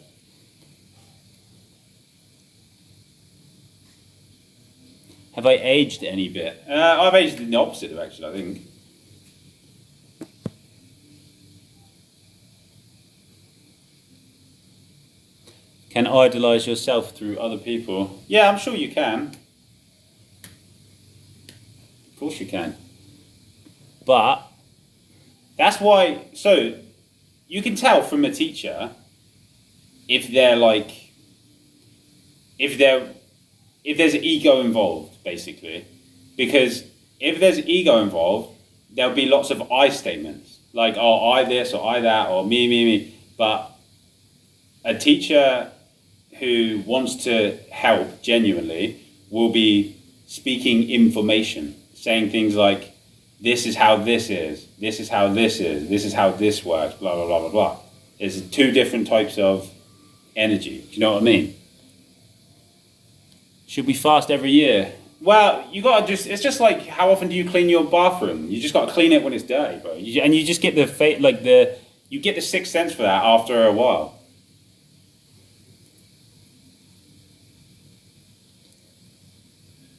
Have I aged any bit? I've aged in the opposite direction, I think. Can idolize yourself through other people? Yeah, I'm sure you can. Of course you can. But that's why, so you can tell from a teacher if there's ego involved, basically. Because if there's ego involved, there'll be lots of I statements. Like, oh, I this, or I that, or me. But a teacher who wants to help genuinely will be speaking information, saying things like, this is how this is, this is how this is, this is how this works, blah, blah, blah, blah, blah. There's two different types of energy. Do you know what I mean? should we fast every year? Well, it's just like, how often do you clean your bathroom? You just got to clean it when it's dirty, bro. And you just get You get the sixth sense for that after a while.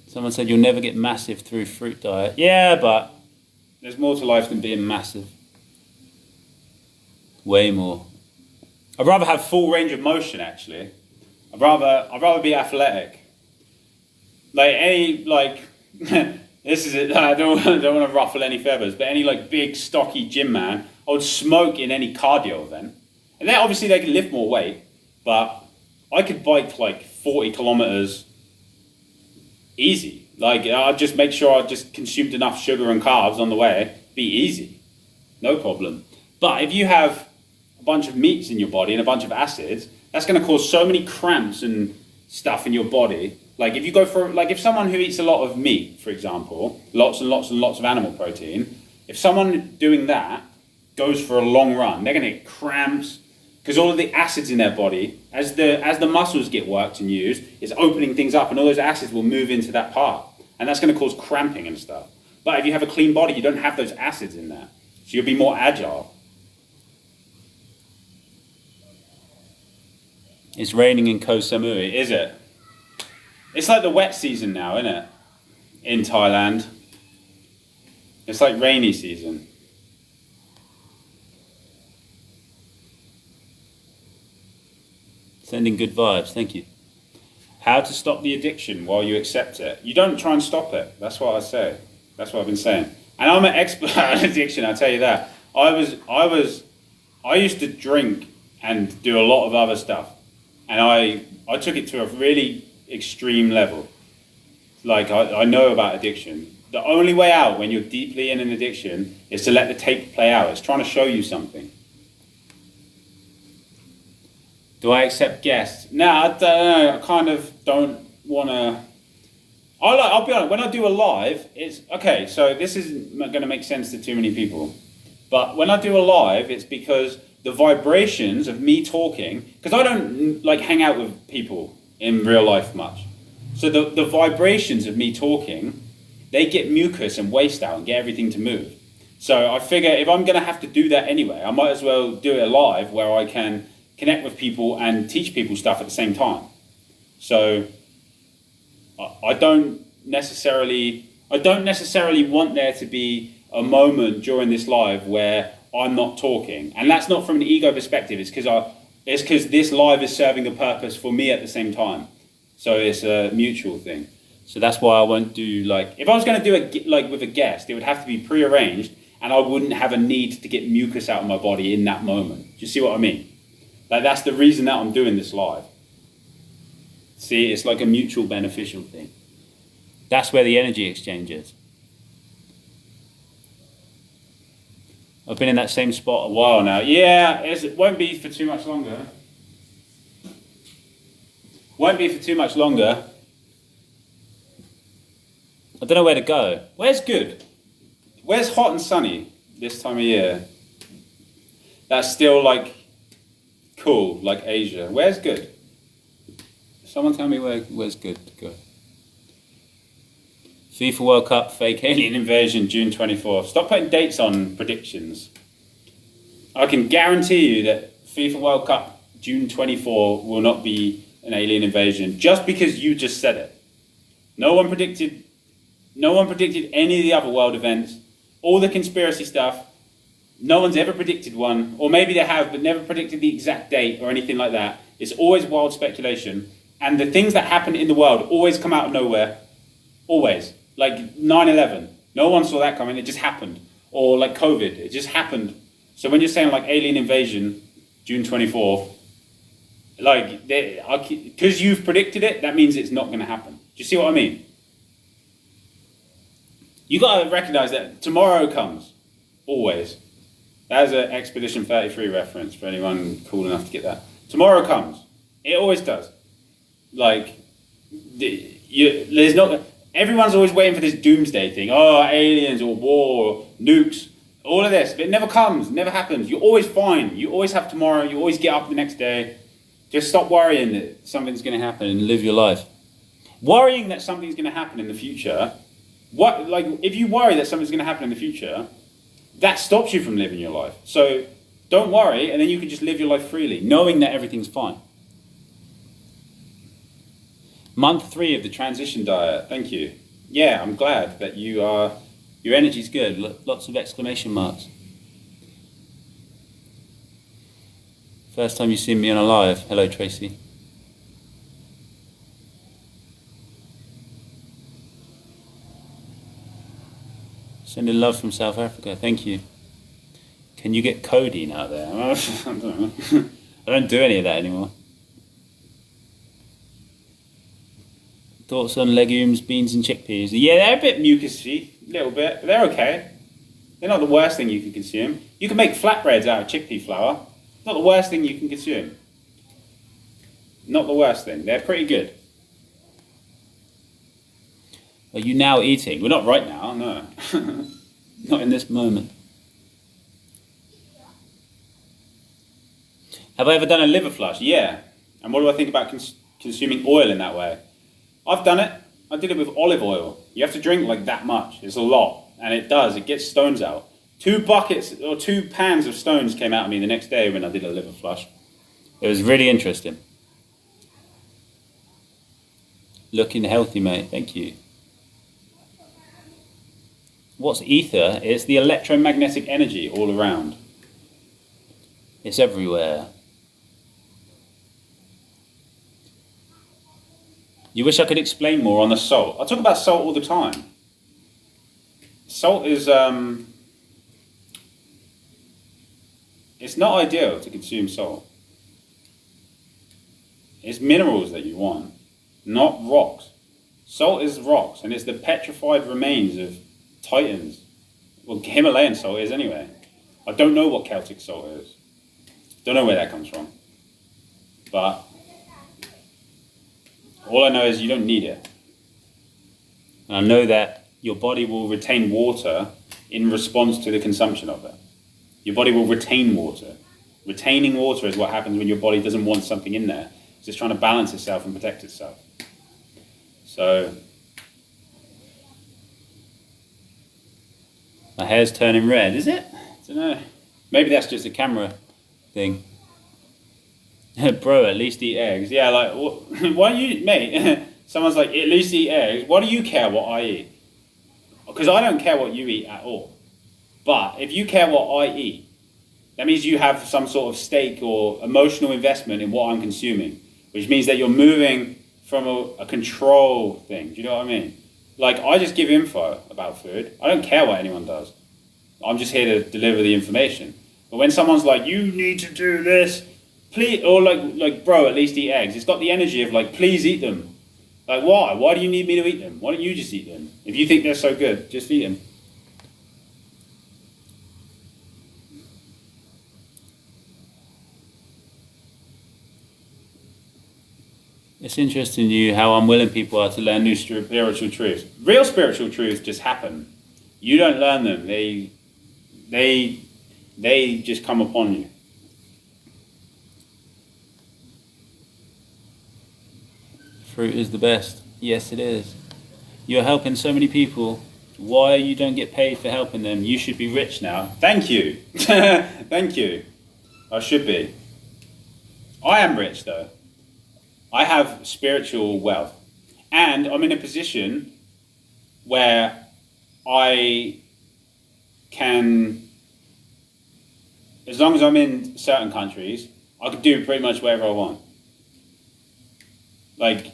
Someone said you'll never get massive through fruit diet. Yeah, but There's more to life than being massive. Way more. I'd rather have full range of motion, actually. I'd rather be athletic. This is it. I don't want to ruffle any feathers, but any big stocky gym man, I would smoke in any cardio event. And then obviously they can lift more weight, but I could bike 40 kilometers easy. I'd just make sure I just consumed enough sugar and carbs on the way. Be easy, no problem. But if you have a bunch of meats in your body and a bunch of acids, that's going to cause so many cramps and stuff in your body. If someone who eats a lot of meat, for example, lots and lots and lots of animal protein, if someone doing that goes for a long run, they're going to get cramps because all of the acids in their body, as the muscles get worked and used, is opening things up, and all those acids will move into that part, and that's going to cause cramping and stuff. But if you have a clean body, you don't have those acids in there, so you'll be more agile. It's raining in Koh Samui. Is it? It's like the wet season now, isn't it? In Thailand. It's like rainy season. Sending good vibes, thank you. How to stop the addiction while you accept it. You don't try and stop it. That's what I say. That's what I've been saying. And I'm an expert on addiction, I'll tell you that. I used to drink and do a lot of other stuff. And I took it to a really extreme level. I know about addiction. The only way out when you're deeply in an addiction is to let the tape play out. It's trying to show you something. Do I accept guests? No, I don't know. I kind of don't want to. I'll be honest, when I do a live, it's okay, so this isn't going to make sense to too many people. But when I do a live, it's because the vibrations of me talking, because I don't hang out with people in real life much. So the vibrations of me talking, they get mucus and waste out and get everything to move. So I figure if I'm going to have to do that anyway, I might as well do it live where I can connect with people and teach people stuff at the same time. So I don't necessarily want there to be a moment during this live where I'm not talking, and that's not from an ego perspective. It's because this live is serving a purpose for me at the same time. So it's a mutual thing. So that's why I won't do like, if I was going to do it like with a guest, it would have to be prearranged and I wouldn't have a need to get mucus out of my body in that moment. Do you see what I mean? Like that's the reason that I'm doing this live. See, it's like a mutual beneficial thing. That's where the energy exchange is. I've been in that same spot a while now. Yeah, it won't be for too much longer. Won't be for too much longer. I don't know where to go. Where's good? Where's hot and sunny this time of year? That's still like cool, like Asia. Where's good? Someone tell me where's good to go. FIFA World Cup, fake alien invasion, June 24th. Stop putting dates on predictions. I can guarantee you that FIFA World Cup, June 24, will not be an alien invasion just because you just said it. No one predicted any of the other world events, all the conspiracy stuff. No one's ever predicted one, or maybe they have, but never predicted the exact date or anything like that. It's always wild speculation. And the things that happen in the world always come out of nowhere. Always. Like 9/11. No one saw that coming, it just happened. Or like COVID, it just happened. So when you're saying like alien invasion, June 24th, like, because you've predicted it, that means it's not going to happen. Do you see what I mean? You got to recognize that tomorrow comes. Always. That's an Expedition 33 reference for anyone cool enough to get that. Tomorrow comes. It always does. Like, there's not... Everyone's always waiting for this doomsday thing. Oh, aliens or war or nukes. All of this. But it never comes. It never happens. You're always fine. You always have tomorrow. You always get up the next day. Just stop worrying that something's going to happen and live your life. Worrying that something's going to happen in the future... if you worry that something's going to happen in the future, that stops you from living your life. So don't worry, and then you can just live your life freely, knowing that everything's fine. Month 3 of the transition diet. Thank you. Yeah, I'm glad that your energy's good. Lots of exclamation marks. First time you've seen me on a live. Hello, Tracy. Sending love from South Africa. Thank you. Can you get codeine out there? I don't know. I don't do any of that anymore. Thoughts on legumes, beans and chickpeas? Yeah, they're a bit mucusy, a little bit, but they're okay. They're not the worst thing you can consume. You can make flatbreads out of chickpea flour. Not the worst thing you can consume. Not the worst thing. They're pretty good. Are you now eating? Well, not right now, no. Not in this moment. Have I ever done a liver flush? Yeah. And what do I think about consuming oil in that way? I've done it. I did it with olive oil. You have to drink like that much. It's a lot. And it does. It gets stones out. 2 buckets or 2 pans of stones came out of me the next day when I did a liver flush. It was really interesting. Looking healthy, mate. Thank you. What's ether? It's the electromagnetic energy all around. It's everywhere. You wish I could explain more on the salt. I talk about salt all the time. Salt is, it's not ideal to consume salt. It's minerals that you want, not rocks. Salt is rocks, and it's the petrified remains of titans. Well, Himalayan salt is anyway. I don't know what Celtic salt is. Don't know where that comes from. But all I know is you don't need it. And I know that your body will retain water in response to the consumption of it. Your body will retain water. Retaining water is what happens when your body doesn't want something in there. It's just trying to balance itself and protect itself. So, my hair's turning red, is it? I don't know. Maybe that's just a camera thing. Bro, at least eat eggs. Yeah, like, why do you, mate? Someone's like, at least eat eggs. Why do you care what I eat? Because I don't care what you eat at all. But if you care what I eat, that means you have some sort of stake or emotional investment in what I'm consuming, which means that you're moving from a control thing. Do you know what I mean? Like, I just give info about food. I don't care what anyone does. I'm just here to deliver the information. But when someone's like, you need to do this, please, or like, bro, at least eat eggs. It's got the energy of like, please eat them. Like, why? Why do you need me to eat them? Why don't you just eat them? If you think they're so good, just eat them. It's interesting to you how unwilling people are to learn new spiritual truths. Real spiritual truths just happen. You don't learn them. They just come upon you. Fruit is the best. Yes, it is. You're helping so many people. Why you don't get paid for helping them? You should be rich now. Thank you. Thank you. I should be. I am rich though. I have spiritual wealth. And I'm in a position where I can, as long as I'm in certain countries, I can do pretty much whatever I want. Like,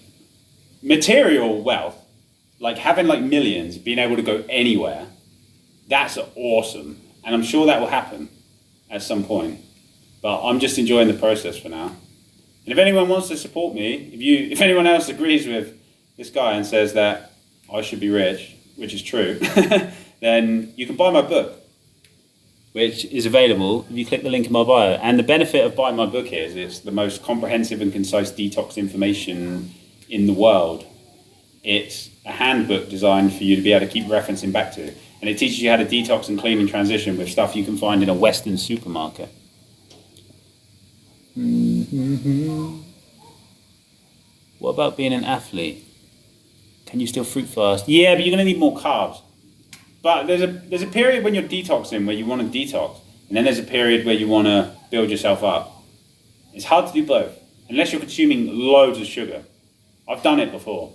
material wealth, like having like millions, being able to go anywhere, that's awesome. And I'm sure that will happen at some point. But I'm just enjoying the process for now. And if anyone wants to support me, if anyone else agrees with this guy and says that I should be rich, which is true, then you can buy my book, which is available if you click the link in my bio. And the benefit of buying my book is it's the most comprehensive and concise detox information in the world. It's a handbook designed for you to be able to keep referencing back to. And it teaches you how to detox and clean and transition with stuff you can find in a Western supermarket. What about being an athlete? Can you still fruit fast? Yeah, but you're going to need more carbs. But there's a period when you're detoxing where you want to detox, and then there's a period where you want to build yourself up. It's hard to do both, unless you're consuming loads of sugar. I've done it before.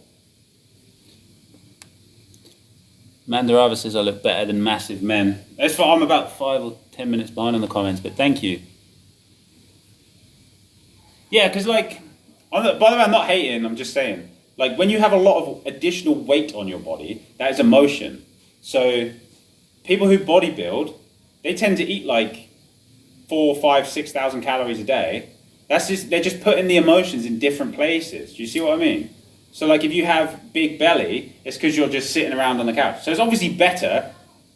Mandarava says I look better than massive men. That's why I'm about 5 or 10 minutes behind on the comments, but thank you. Yeah, because like, by the way, I'm not hating, I'm just saying. Like, when you have a lot of additional weight on your body, that is emotion. So, people who bodybuild, they tend to eat like 4, 5, 6,000 calories a day. They're just putting the emotions in different places. Do you see what I mean? So, like, if you have big belly, it's because you're just sitting around on the couch. So, it's obviously better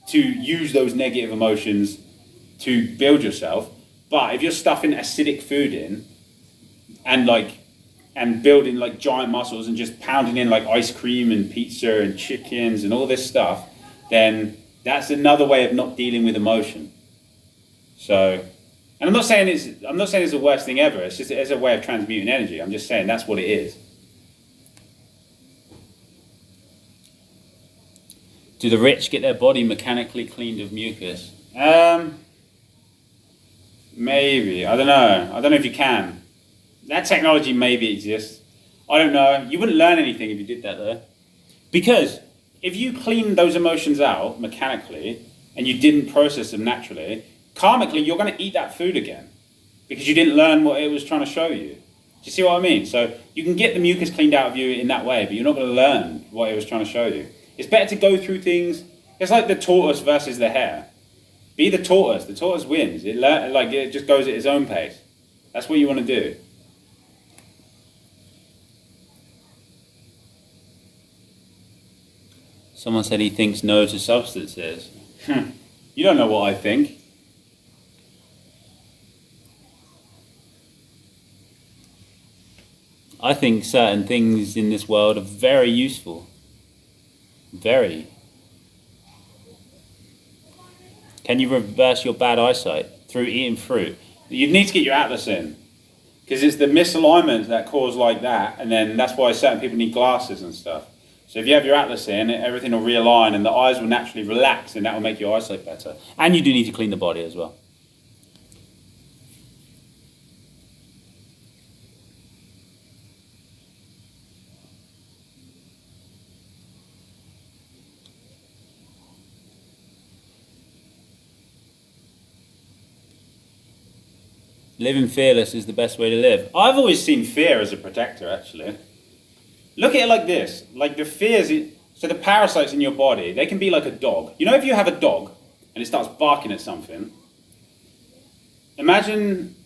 to use those negative emotions to build yourself. But if you're stuffing acidic food in, and building like giant muscles and just pounding in like ice cream and pizza and chickens and all this stuff, then that's another way of not dealing with emotion. So, and I'm not saying it's the worst thing ever. It's just it's a way of transmuting energy. I'm just saying that's what it is. Do the rich get their body mechanically cleaned of mucus? Maybe. I don't know. I don't know if you can. That technology maybe exists. I don't know. You wouldn't learn anything if you did that though. Because if you clean those emotions out mechanically and you didn't process them naturally, karmically you're going to eat that food again because you didn't learn what it was trying to show you. Do you see what I mean? So you can get the mucus cleaned out of you in that way, but you're not going to learn what it was trying to show you. It's better to go through things. It's like the tortoise versus the hare. Be the tortoise. The tortoise wins. It just goes at its own pace. That's what you want to do. Someone said he thinks no to substances. You don't know what I think. I think certain things in this world are very useful. Very. Can you reverse your bad eyesight through eating fruit? You'd need to get your atlas in. Because it's the misalignments that cause like that, and then that's why certain people need glasses and stuff. So if you have your atlas in, everything will realign and the eyes will naturally relax and that will make your eyesight better. And you do need to clean the body as well. Living fearless is the best way to live. I've always seen fear as a protector, actually. Look at it like this. Like the fears, so the parasites in your body, they can be like a dog. You know if you have a dog and it starts barking at something, imagine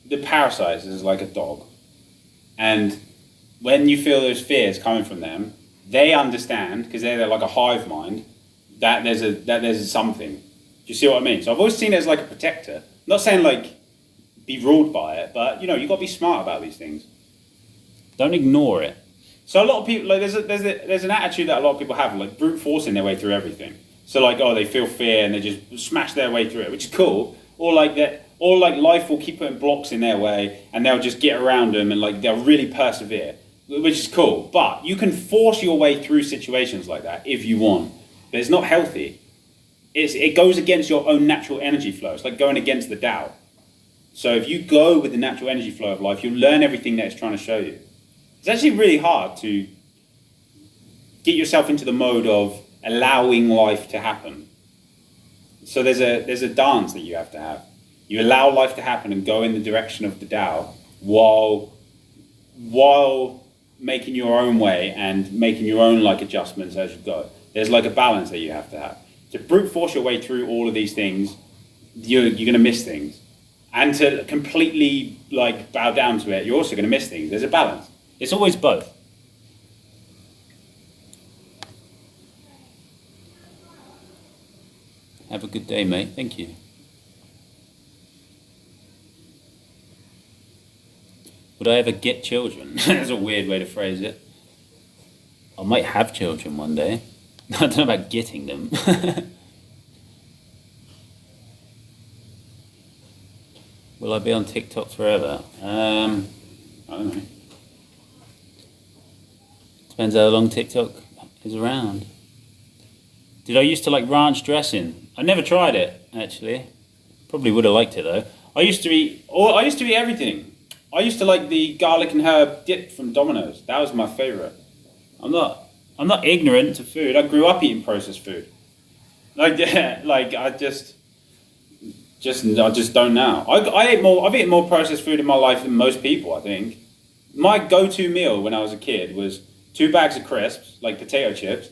the parasites as like a dog. And when you feel those fears coming from them, they understand, because they're like a hive mind, that there's something. Do you see what I mean? So I've always seen it as like a protector. I'm not saying like be ruled by it, but you know, you've got to be smart about these things. Don't ignore it. So a lot of people, like there's an attitude that a lot of people have, like brute forcing their way through everything. So like, oh, they feel fear and they just smash their way through it, which is cool. Or like that, or like life will keep putting blocks in their way and they'll just get around them and like they'll really persevere, which is cool. But you can force your way through situations like that if you want. But it's not healthy. It goes against your own natural energy flow. It's like going against the Tao. So if you go with the natural energy flow of life, you'll learn everything that it's trying to show you. It's actually really hard to get yourself into the mode of allowing life to happen. So there's a dance that you have to have. You allow life to happen and go in the direction of the Tao while making your own way and making your own like adjustments as you go. There's like a balance that you have to have. To brute force your way through all of these things, you're going to miss things. And to completely like bow down to it, you're also going to miss things. There's a balance. It's always both. Have a good day, mate. Thank you. Would I ever get children? That's a weird way to phrase it. I might have children one day. I don't know about getting them. Will I be on TikTok forever? I don't know. Depends how long TikTok is around. Did I used to like ranch dressing? I never tried it, actually. Probably would have liked it though. I used to eat everything. I used to like the garlic and herb dip from Domino's. That was my favorite. I'm not ignorant to food. I grew up eating processed food. Like I just don't know. I've eaten more processed food in my life than most people, I think. My go-to meal when I was a kid was 2 bags of crisps, like potato chips,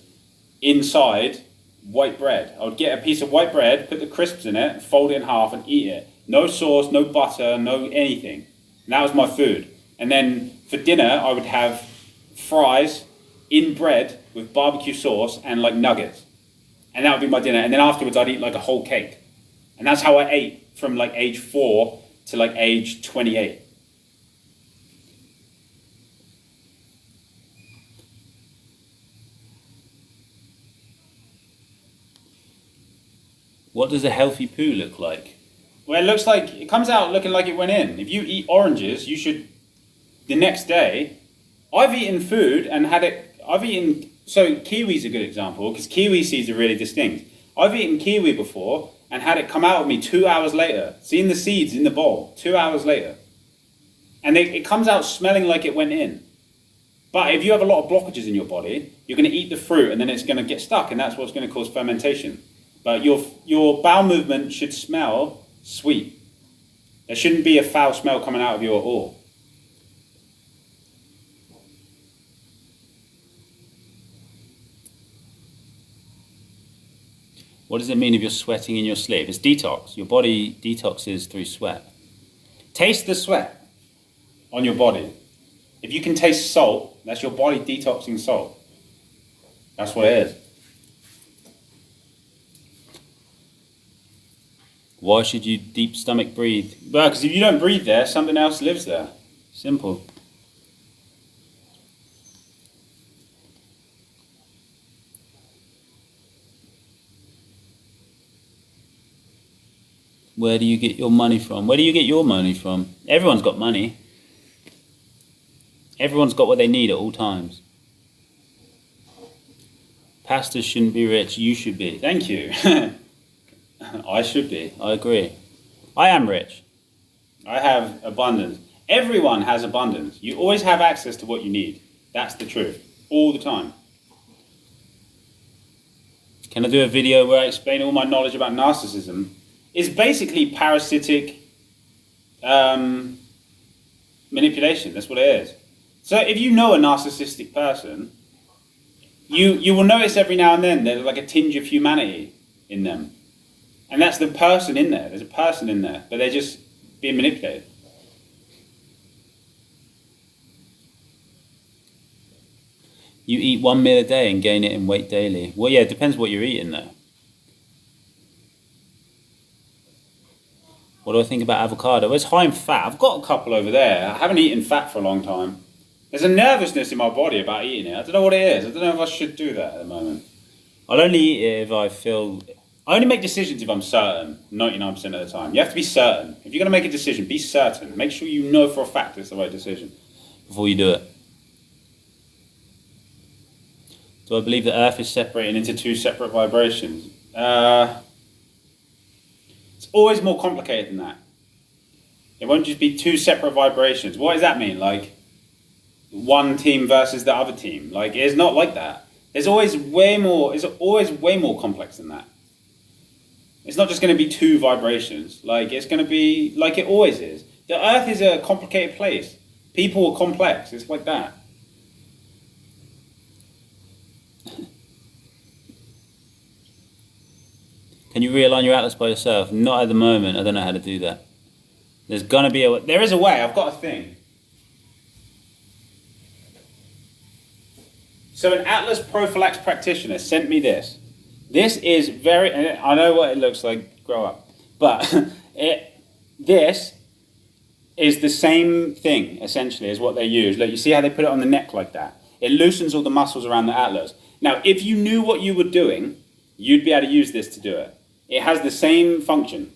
inside white bread. I would get a piece of white bread, put the crisps in it, fold it in half and eat it. No sauce, no butter, no anything. And that was my food. And then for dinner, I would have fries in bread with barbecue sauce and like nuggets. And that would be my dinner. And then afterwards, I'd eat like a whole cake. And that's how I ate from like age 4 to like age 28. What does a healthy poo look like? Well, it comes out looking like it went in. If you eat oranges, you should, the next day, I've eaten food and so kiwi's a good example, because kiwi seeds are really distinct. I've eaten kiwi before and had it come out of me 2 hours later, seeing the seeds in the bowl, 2 hours later. And it comes out smelling like it went in. But if you have a lot of blockages in your body, you're going to eat the fruit and then it's going to get stuck, and that's what's going to cause fermentation. But your bowel movement should smell sweet. There shouldn't be a foul smell coming out of your oar. What does it mean if you're sweating in your sleep? It's detox. Your body detoxes through sweat. Taste the sweat on your body. If you can taste salt, that's your body detoxing salt. That's what it is. Why should you deep stomach breathe? Well, because if you don't breathe there, something else lives there. Simple. Where do you get your money from? Where do you get your money from? Everyone's got money. Everyone's got what they need at all times. Pastors shouldn't be rich, you should be. Thank you. I should be. I agree. I am rich. I have abundance. Everyone has abundance. You always have access to what you need. That's the truth. All the time. Can I do a video where I explain all my knowledge about narcissism? It's basically parasitic manipulation. That's what it is. So if you know a narcissistic person, you will notice every now and then there's like a tinge of humanity in them. And that's the person in there. There's a person in there, but they're just being manipulated. You eat 1 meal a day and gain it in weight daily. Well, yeah, it depends what you're eating, though. What do I think about avocado? Well, it's high in fat. I've got a couple over there. I haven't eaten fat for a long time. There's a nervousness in my body about eating it. I don't know what it is. I don't know if I should do that at the moment. I'll only eat it if I feel... I only make decisions if I'm certain, 99% of the time. You have to be certain. If you're going to make a decision, be certain. Make sure you know for a fact it's the right decision. Before you do it. Do I believe the Earth is Separating into two separate vibrations. It's always more complicated than that. It won't just be two separate vibrations. What does that mean? Like, one team versus the other team? Like, it's not like that. There's always way more, it's always way more complex than that. It's not just going to be two vibrations. Like, it's going to be like it always is. The Earth is a complicated place. People are complex. It's like that. Can you realign your atlas by yourself? Not at the moment. I don't know how to do that. There's gonna be a... There is a way. I've got a thing. So an Atlas Prophylax practitioner sent me this. This is very... I know what it looks like. Grow up. But this is the same thing, essentially, as what they use. Look, you see how they put it on the neck like that? It loosens all the muscles around the atlas. Now, if you knew what you were doing, you'd be able to use this to do it. It has the same function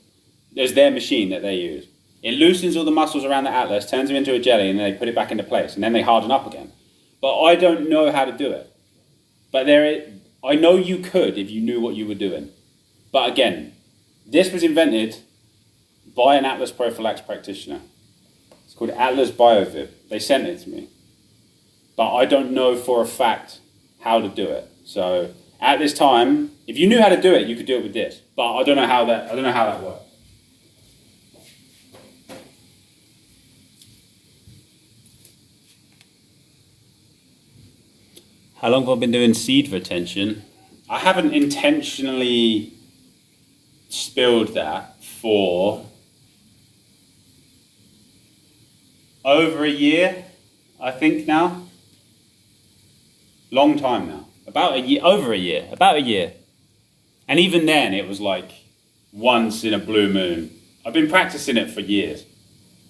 as their machine that they use. It loosens all the muscles around the atlas, turns them into a jelly, and then they put it back into place, and then they harden up again. But I don't know how to do it. But I know you could if you knew what you were doing. But again, this was invented by an Atlas Prophylax practitioner. It's called Atlas BioVib. They sent it to me. But I don't know for a fact how to do it. So at this time, if you knew how to do it, you could do it with this. But I don't know how that works. How long have I been doing seed retention? I haven't intentionally spilled that for over a year, I think now. Long time now. About a year, over a year, about a year. And even then it was like once in a blue moon. I've been practicing it for years,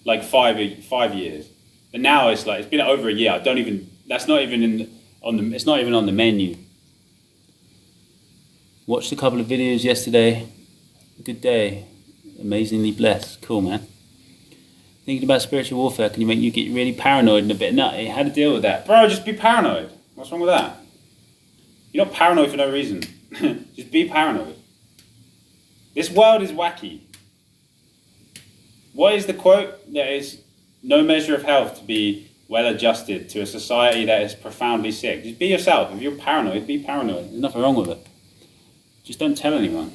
like 5 years. But now it's like, it's been over a year. I don't even, that's not even it's not even on the menu. Watched a couple of videos yesterday. Good day. Amazingly blessed. Cool, man. Thinking about spiritual warfare can make you get really paranoid and a bit nutty. How to deal with that? Bro, just be paranoid. What's wrong with that? You're not paranoid for no reason. Just be paranoid. This world is wacky. What is the quote? There is no measure of health to be well adjusted to a society that is profoundly sick. Just be yourself. If you're paranoid, be paranoid. There's nothing wrong with it. Just don't tell anyone.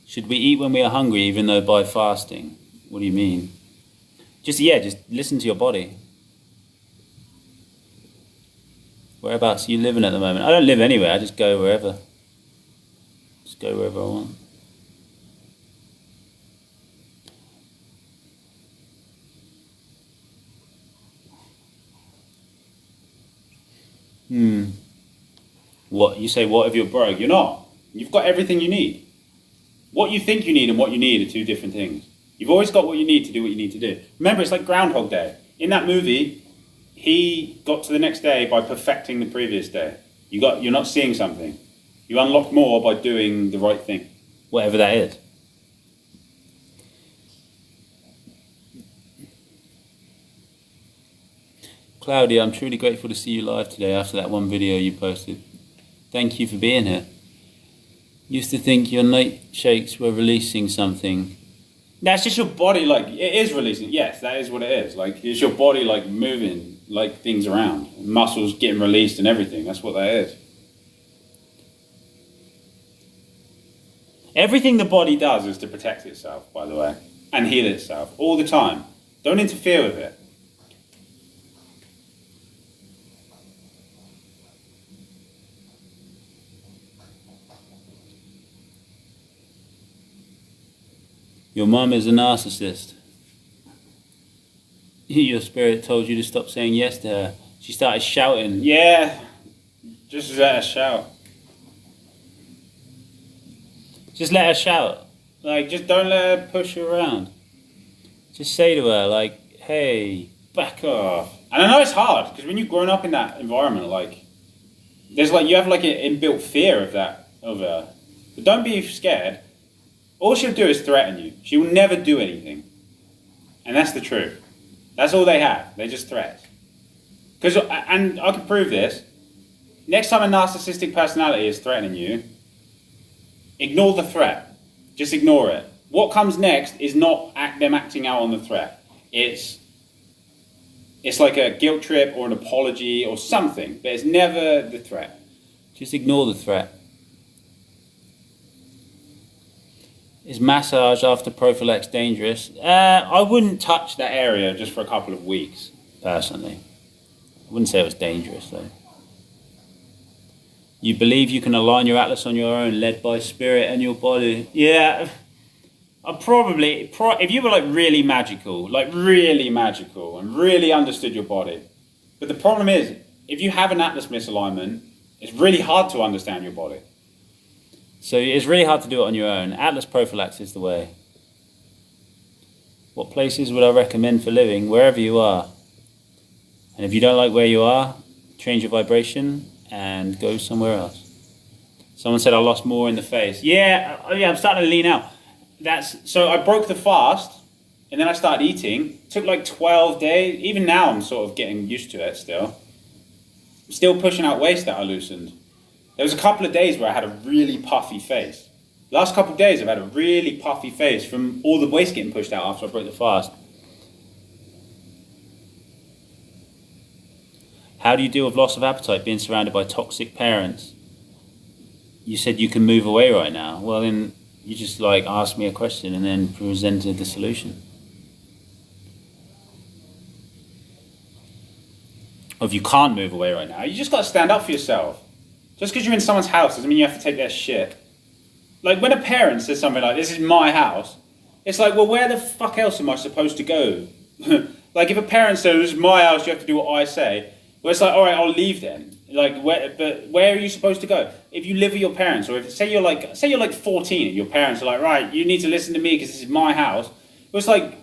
Should we eat when we are hungry even though by fasting? What do you mean? Just listen to your body. Whereabouts are you living at the moment? I don't live anywhere, I just go wherever. Just go wherever I want. What? You say, what if you're broke? You're not. You've got everything you need. What you think you need and what you need are two different things. You've always got what you need to do what you need to do. Remember, it's like Groundhog Day. In that movie, he got to the next day by perfecting the previous day. You're not seeing something. You unlock more by doing the right thing. Whatever that is. Claudia, I'm truly grateful to see you live today after that one video you posted. Thank you for being here. Used to think your nightshakes were releasing something. That's just your body, like, it is releasing. Yes, that is what it is. Like, it's your body, like, moving, like, things around. Muscles getting released and everything. That's what that is. Everything the body does is to protect itself, by the way. and heal itself all the time. Don't interfere with it. Your mum is a narcissist. Your spirit told you to stop saying yes to her. She started shouting. Yeah, just let her shout. Just let her shout. Like, just don't let her push you around. Just say to her, like, hey. Back off. And I know it's hard, because when you've grown up in that environment, like, there's like, you have like an inbuilt fear of that, of her. But don't be scared. All she'll do is threaten you. She will never do anything. And that's the truth. That's all they have. They just threat. And I can prove this. Next time a narcissistic personality is threatening you, ignore the threat. Just ignore it. What comes next is not them acting out on the threat. It's like a guilt trip or an apology or something, but it's never the threat. Just ignore the threat. Is massage after Prophylax dangerous? I wouldn't touch that area just for a couple of weeks, personally. I wouldn't say it was dangerous, though. You believe you can align your atlas on your own, led by spirit and your body. Yeah, if you were like really magical, and really understood your body. But the problem is, if you have an atlas misalignment, it's really hard to understand your body. So it's really hard to do it on your own. Atlas Prophylax is the way. What places would I recommend for living? Wherever you are. And if you don't like where you are, change your vibration and go somewhere else. Someone said I lost more in the face. Yeah, I'm starting to lean out. So I broke the fast, and then I started eating. It took like 12 days. Even now I'm sort of getting used to it still. I'm still pushing out waste that I loosened. There was a couple of days where I had a really puffy face. Last couple of days I've had a really puffy face from all the waste getting pushed out after I broke the fast. How do you deal with loss of appetite being surrounded by toxic parents? You said you can move away right now. Well, then you just like asked me a question and then presented the solution. Or if you can't move away right now, you just got to stand up for yourself. Just because you're in someone's house doesn't mean you have to take their shit. Like when a parent says something like, this is my house, it's like, well, where the fuck else am I supposed to go? Like if a parent says, this is my house, you have to do what I say. Well, it's like, all right, I'll leave then. Like, where are you supposed to go? If you live with your parents, or if say you're like 14 and your parents are like, right, you need to listen to me because this is my house. Well, it's like,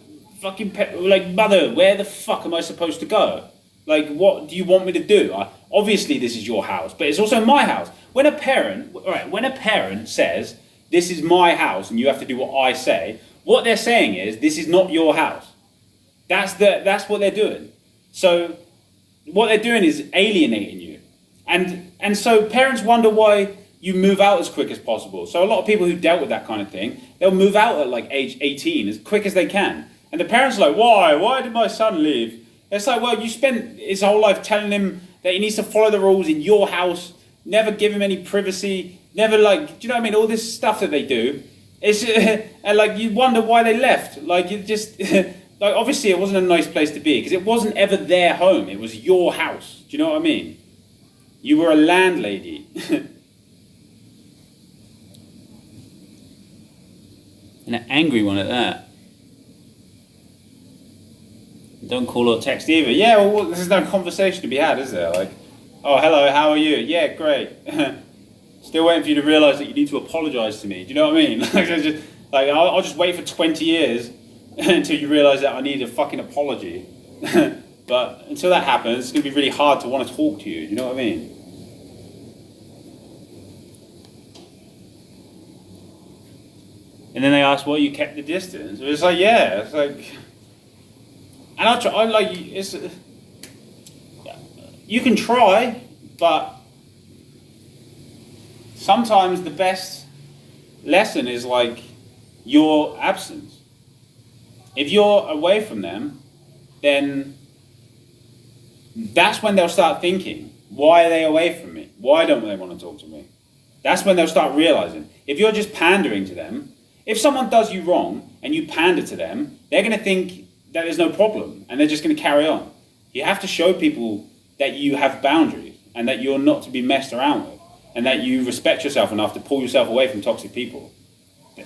like, mother, where the fuck am I supposed to go? Like, what do you want me to do? Obviously, this is your house, but it's also my house. When a parent says, this is my house and you have to do what I say, what they're saying is, this is not your house. That's what they're doing. So what they're doing is alienating you. And so parents wonder why you move out as quick as possible. So a lot of people who dealt with that kind of thing, they'll move out at like age 18 as quick as they can. And the parents are like, why? Why did my son leave? It's like, well, you spent his whole life telling him that he needs to follow the rules in your house, never give him any privacy, never like, do you know what I mean? All this stuff that they do. It's and like you wonder why they left. Like you just like obviously it wasn't a nice place to be because it wasn't ever their home. It was your house. Do you know what I mean? You were a landlady. And an angry one at that. Don't call or text either. Yeah, well, there's no conversation to be had, is there? Like, oh, hello, how are you? Yeah, great. Still waiting for you to realise that you need to apologise to me. Do you know what I mean? I'll just wait for 20 years until you realise that I need a fucking apology. But until that happens, it's going to be really hard to want to talk to you. Do you know what I mean? And then they ask, well, you kept the distance. It's like, yeah, it's like... And I like, it's... You can try, but sometimes the best lesson is like your absence. If you're away from them, then that's when they'll start thinking, why are they away from me? Why don't they want to talk to me? That's when they'll start realizing. If you're just pandering to them, If someone does you wrong and you pander to them, they're going to think that there's no problem and they're just going to carry on. You have to show people that you have boundaries and that you're not to be messed around with and that you respect yourself enough to pull yourself away from toxic people.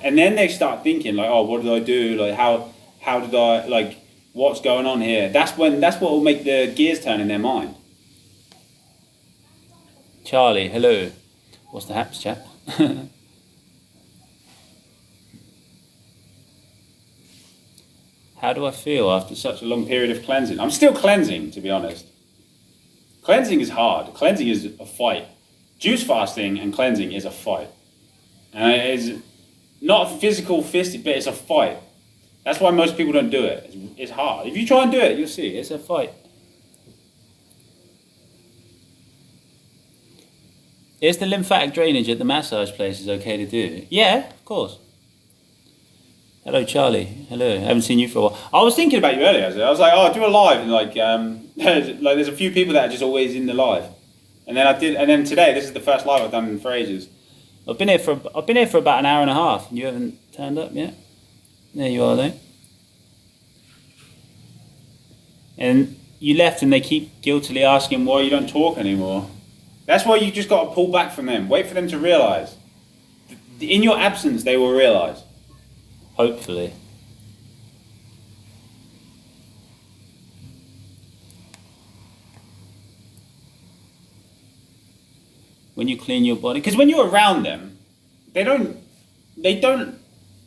And then they start thinking like, oh, what did I do? Like, how did I, like, what's going on here? That's what will make the gears turn in their mind. Charlie, hello. What's the haps, chap? How do I feel after such a long period of cleansing? I'm still cleansing, to be honest. Cleansing is hard. Cleansing is a fight. Juice fasting and cleansing is a fight. And it is not a physical fist, but it's a fight. That's why most people don't do it. It's hard. If you try and do it, you'll see. It's a fight. Is the lymphatic drainage at the massage place okay to do? Yeah, of course. Hello, Charlie. Hello. I haven't seen you for a while. I was thinking about you earlier. I was like, oh, I'll do a live. And like there's a few people that are just always in the live. And then I did. And then today, this is the first live I've done for ages. I've been here for about an hour and a half. And you haven't turned up yet. There you are, though. And you left, and they keep guiltily asking why you don't talk anymore. That's why you just got to pull back from them. Wait for them to realise. In your absence, they will realise. Hopefully. When you clean your body, because when you're around them, they don't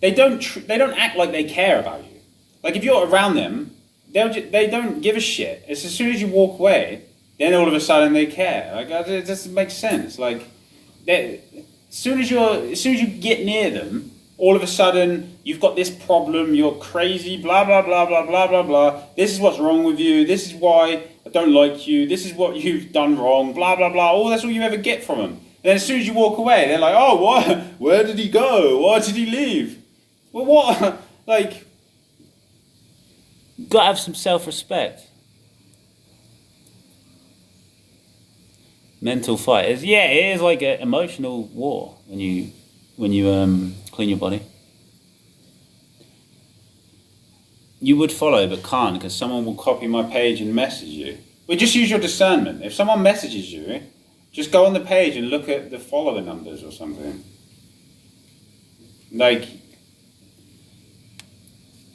act like they care about you. Like if you're around them, they don't give a shit. It's as soon as you walk away, then all of a sudden they care. Like it doesn't make sense. Like as soon as you get near them, all of a sudden you've got this problem. You're crazy. Blah blah blah blah blah blah blah. This is what's wrong with you. This is why I don't like you. This is what you've done wrong. Blah blah blah. Oh, that's all you ever get from them. And then as soon as you walk away, they're like, oh, what? Where did he go? Why did he leave? Well, what? Like, you've got to have some self-respect. Mental fight. It is like an emotional war when you clean your body. You would follow but can't because someone will copy my page and message you. But just use your discernment. If someone messages you, just go on the page and look at the follower numbers or something. Like,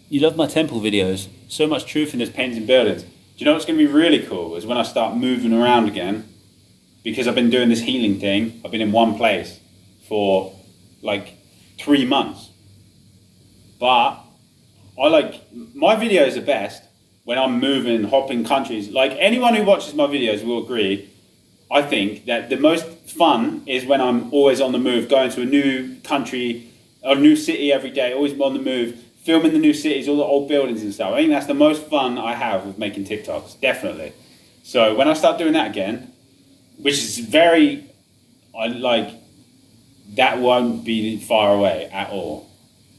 you love my temple videos. So much truth in this painting buildings. Do you know what's going to be really cool is when I start moving around again, because I've been doing this healing thing. I've been in one place for like 3 months. But my videos are best when I'm moving, hopping countries. Like anyone who watches my videos will agree, I think that the most fun is when I'm always on the move, going to a new country, a new city every day, always on the move, filming the new cities, all the old buildings and stuff. I think that's the most fun I have with making TikToks, definitely. So when I start doing that again, which is that won't be far away at all,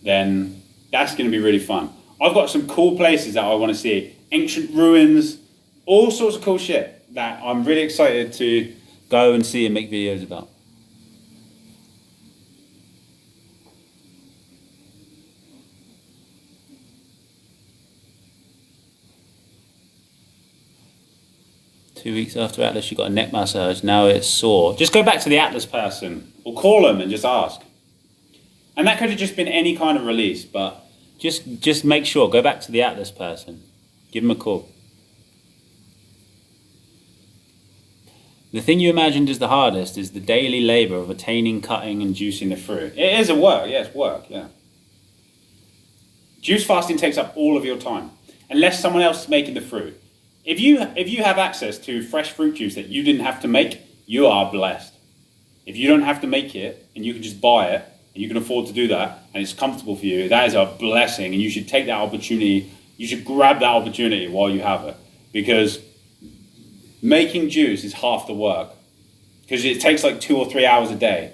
then that's going to be really fun. I've got some cool places that I want to see. Ancient ruins, all sorts of cool shit that I'm really excited to go and see and make videos about. Two weeks after Atlas, you got a neck massage. Now it's sore. Just go back to the Atlas person or call them and just ask. And that could have just been any kind of release, but just make sure. Go back to the Atlas person. Give them a call. The thing you imagined is the hardest is the daily labour of attaining, cutting, and juicing the fruit. It is a work, yeah, it's work, yeah. Juice fasting takes up all of your time, unless someone else is making the fruit. If you have access to fresh fruit juice that you didn't have to make, you are blessed. If you don't have to make it, and you can just buy it, and you can afford to do that, and it's comfortable for you, that is a blessing, and you should take that opportunity, you should grab that opportunity while you have it, because making juice is half the work, because it takes like 2 or 3 hours a day.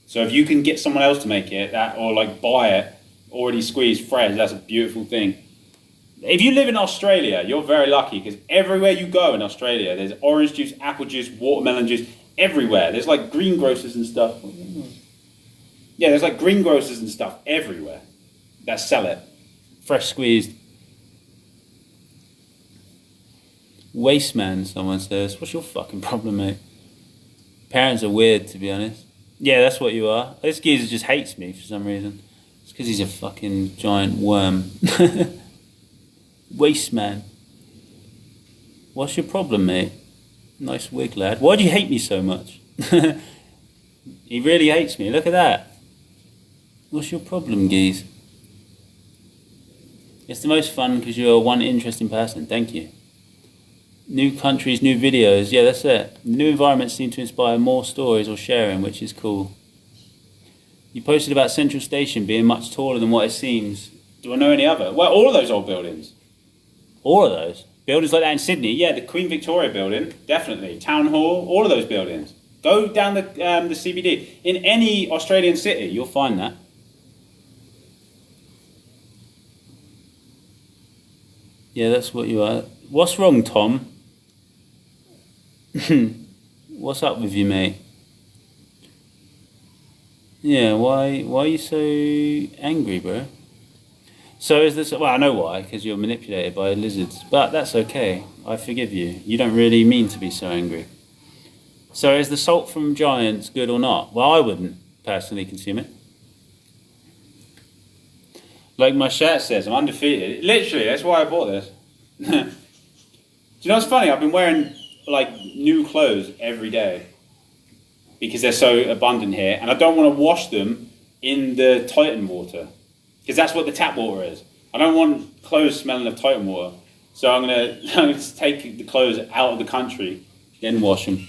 So if you can get someone else to make it, or like buy it, already squeezed fresh, that's a beautiful thing. If you live in Australia, you're very lucky, because everywhere you go in Australia, there's orange juice, apple juice, watermelon juice, everywhere. There's like greengrocers and stuff. Yeah, there's like greengrocers and stuff everywhere that sell it. Fresh squeezed. Waste man, someone says. What's your fucking problem, mate? Parents are weird, to be honest. Yeah, that's what you are. This geezer just hates me for some reason. It's because he's a fucking giant worm. Waste man. What's your problem, mate? Nice wig, lad. Why do you hate me so much? He really hates me. Look at that. What's your problem, geez? It's the most fun because you're one interesting person. Thank you. New countries, new videos. Yeah, that's it. New environments seem to inspire more stories or sharing, which is cool. You posted about Central Station being much taller than what it seems. Do I know any other? Well, all of those old buildings. All of those? Buildings like that in Sydney, yeah, the Queen Victoria building, definitely. Town Hall, all of those buildings. Go down the CBD. In any Australian city, you'll find that. Yeah, that's what you are. What's wrong, Tom? What's up with you, mate? Yeah, why are you so angry, bro? So is this... Well, I know why, because you're manipulated by lizards. But that's okay. I forgive you. You don't really mean to be so angry. So is the salt from Giants good or not? Well, I wouldn't personally consume it. Like my shirt says, I'm undefeated. Literally, that's why I bought this. Do you know what's funny? I've been wearing like new clothes every day because they're so abundant here, and I don't want to wash them in the Titan water because that's what the tap water is. I don't want clothes smelling of Titan water, so I'm gonna take the clothes out of the country, then wash them.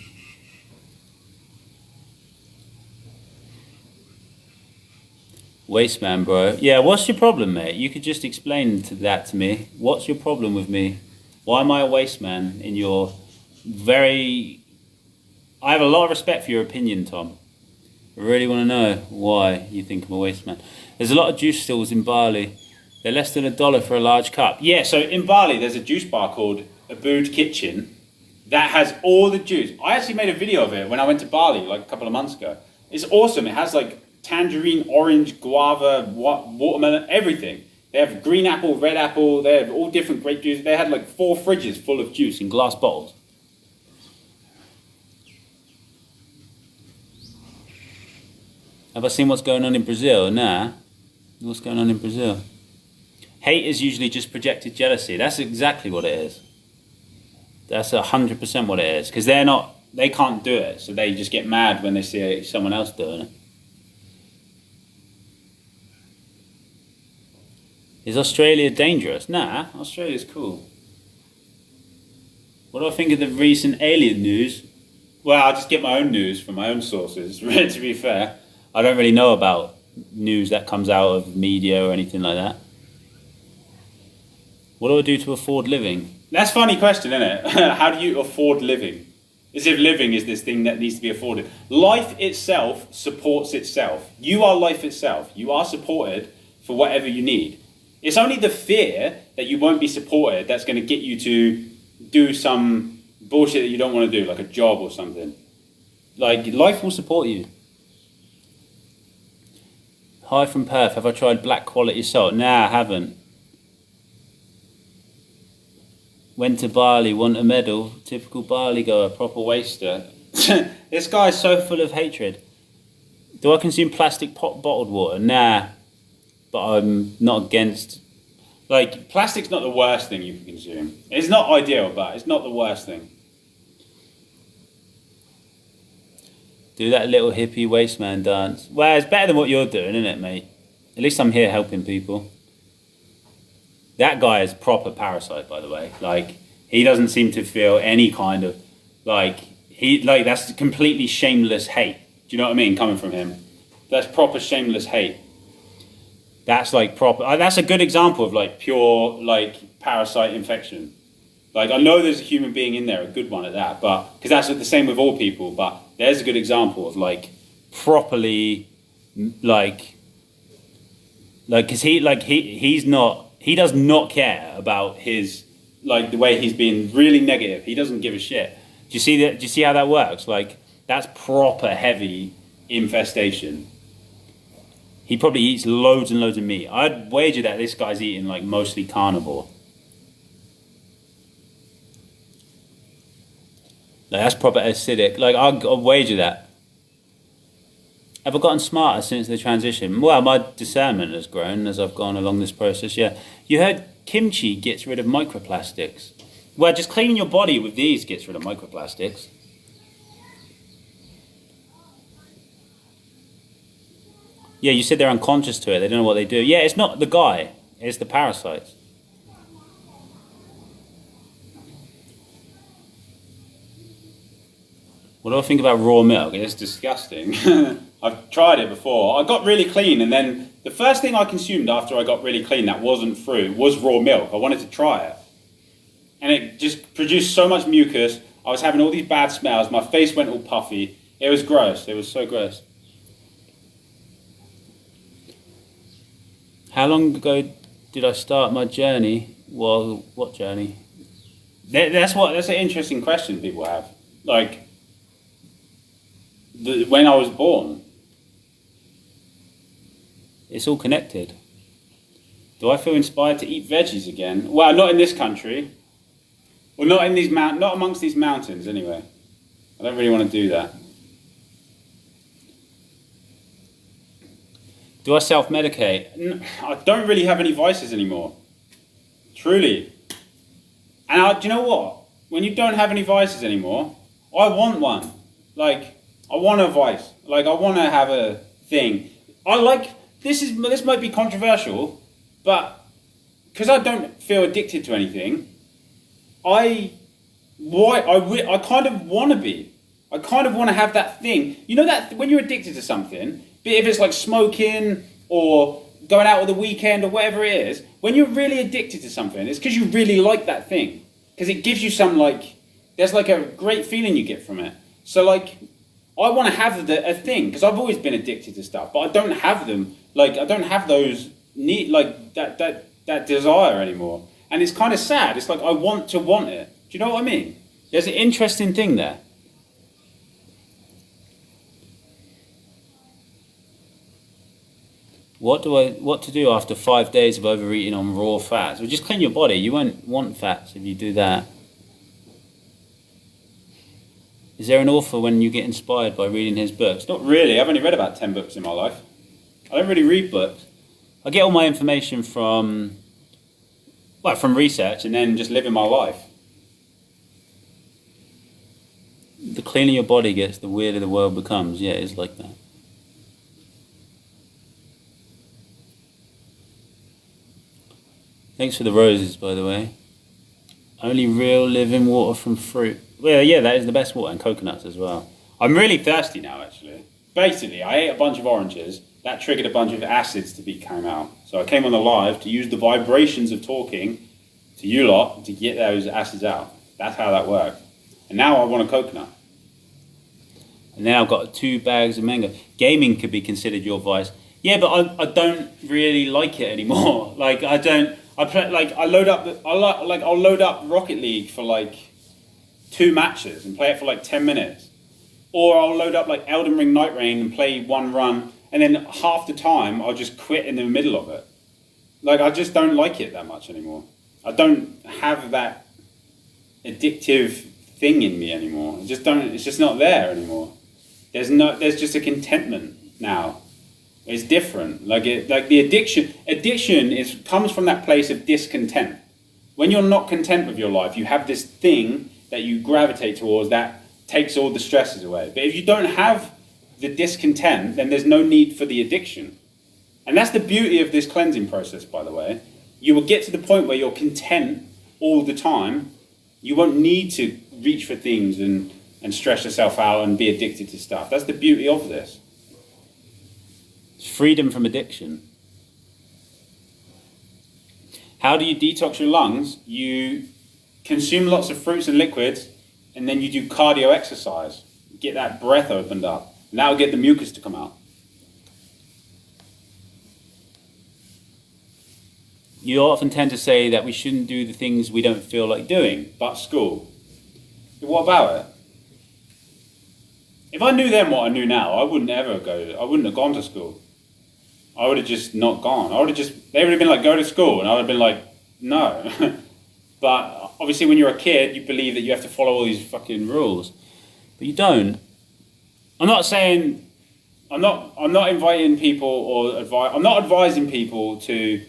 Waste man, bro. Yeah, what's your problem, mate? You could just explain that to me. What's your problem with me? Why am I a waste man in your very... I have a lot of respect for your opinion, Tom. I really want to know why you think I'm a waste man. There's a lot of juice stalls in Bali. They're less than $1 for a large cup. Yeah, so in Bali, there's a juice bar called Abood Kitchen that has all the juice. I actually made a video of it when I went to Bali like a couple of months ago. It's awesome. It has like tangerine, orange, guava, watermelon, everything. They have green apple, red apple, they have all different grape juice. They had like 4 fridges full of juice in glass bottles. Have I seen what's going on in Brazil? Nah. What's going on in Brazil? Hate is usually just projected jealousy. That's exactly what it is. That's 100% what it is. Because they can't do it, so they just get mad when they see someone else doing it. Is Australia dangerous? Nah, Australia's cool. What do I think of the recent alien news? Well, I just get my own news from my own sources, to be fair. I don't really know about news that comes out of media or anything like that. What do I do to afford living? That's a funny question, isn't it? How do you afford living? As if living is this thing that needs to be afforded. Life itself supports itself. You are life itself. You are supported for whatever you need. It's only the fear that you won't be supported that's going to get you to do some bullshit that you don't want to do, like a job or something. Like, life will support you. Hi from Perth. Have I tried black quality salt? Nah, I haven't. Went to Bali, want a medal. Typical Bali goer, proper waster. This guy's so full of hatred. Do I consume plastic bottled water? Nah. But I'm not against... Like, plastic's not the worst thing you can consume. It's not ideal, but it's not the worst thing. Do that little hippie waste man dance. Well, it's better than what you're doing, isn't it, mate? At least I'm here helping people. That guy is proper parasite, by the way. Like, he doesn't seem to feel any kind of... that's completely shameless hate. Do you know what I mean, coming from him? That's proper shameless hate. That's like proper... That's a good example of like pure like parasite infection. Like, I know there's a human being in there, a good one at that, but... Because that's the same with all people, but there's a good example of like properly because he's not... He does not care about his, like, the way he's being really negative. He doesn't give a shit. Do you see that? Do you see how that works? Like, that's proper heavy infestation. He probably eats loads and loads of meat. I'd wager that this guy's eating like mostly carnivore. Like, that's proper acidic. Like, I'll wager that. Have I gotten smarter since the transition? Well, my discernment has grown as I've gone along this process, yeah. You heard kimchi gets rid of microplastics. Well, just cleaning your body with these gets rid of microplastics. Yeah, you said they're unconscious to it. They don't know what they do. Yeah, it's not the guy. It's the parasites. What do I think about raw milk? It's disgusting. I've tried it before. I got really clean, and then the first thing I consumed after I got really clean that wasn't fruit was raw milk. I wanted to try it. And it just produced so much mucus. I was having all these bad smells. My face went all puffy. It was gross. It was so gross. How long ago did I start my journey? Well, what journey? That's an interesting question people have. Like, when I was born. It's all connected. Do I feel inspired to eat veggies again? Well, not in this country. Well, not in these not amongst these mountains, anyway. I don't really want to do that. Do I self-medicate? I don't really have any vices anymore. Truly. And do you know what? When you don't have any vices anymore, I want one. Like, I want a vice. Like, I want to have a thing. This might be controversial, but because I don't feel addicted to anything, I kind of want to be. I kind of want to have that thing. You know that when you're addicted to something, be it if it's like smoking or going out with the weekend or whatever it is, when you're really addicted to something, it's because you really like that thing. Because it gives you some there's like a great feeling you get from it. So like, I want to have a thing, because I've always been addicted to stuff, but I don't have them. Like, I don't have those that desire anymore. And it's kind of sad. It's like, I want to want it. Do you know what I mean? There's an interesting thing there. What to do after 5 days of overeating on raw fats? Well, just clean your body. You won't want fats if you do that. Is there an author when you get inspired by reading his books? Not really. I've only read about 10 books in my life. I don't really read books. I get all my information from research and then just living my life. The cleaner your body gets, the weirder the world becomes. Yeah, it's like that. Thanks for the roses, by the way. Only real living water from fruit. Well, yeah, that is the best water, and coconuts as well. I'm really thirsty now, actually. Basically, I ate a bunch of oranges. That triggered a bunch of acids to come out. So I came on the live to use the vibrations of talking to you lot to get those acids out. That's how that worked. And now I want a coconut. And then I've got 2 bags of mango. Gaming could be considered your vice. Yeah, but I don't really like it anymore. I'll load up Rocket League for 2 matches and play it for 10 minutes. Or I'll load up Elden Ring Night Rain and play 1 run, and then half the time I'll just quit in the middle of it. I just don't like it that much anymore. I don't have that addictive thing in me anymore. It's just not there anymore. There's just a contentment now. It's different. The addiction comes from that place of discontent. When you're not content with your life, you have this thing that you gravitate towards that takes all the stresses away. But if you don't have the discontent, then there's no need for the addiction. And that's the beauty of this cleansing process, by the way. You will get to the point where you're content all the time. You won't need to reach for things and stress yourself out and be addicted to stuff. That's the beauty of this. It's freedom from addiction. How do you detox your lungs? You consume lots of fruits and liquids, and then you do cardio exercise. Get that breath opened up. And that will get the mucus to come out. You often tend to say that we shouldn't do the things we don't feel like doing, but school. But what about it? If I knew then what I knew now, I wouldn't have gone to school. I would have just not gone. They would have been like, go to school, and I would have been like, no. But obviously, when you're a kid, you believe that you have to follow all these fucking rules, but you don't. I'm not saying, I'm not inviting people or I'm not advising people to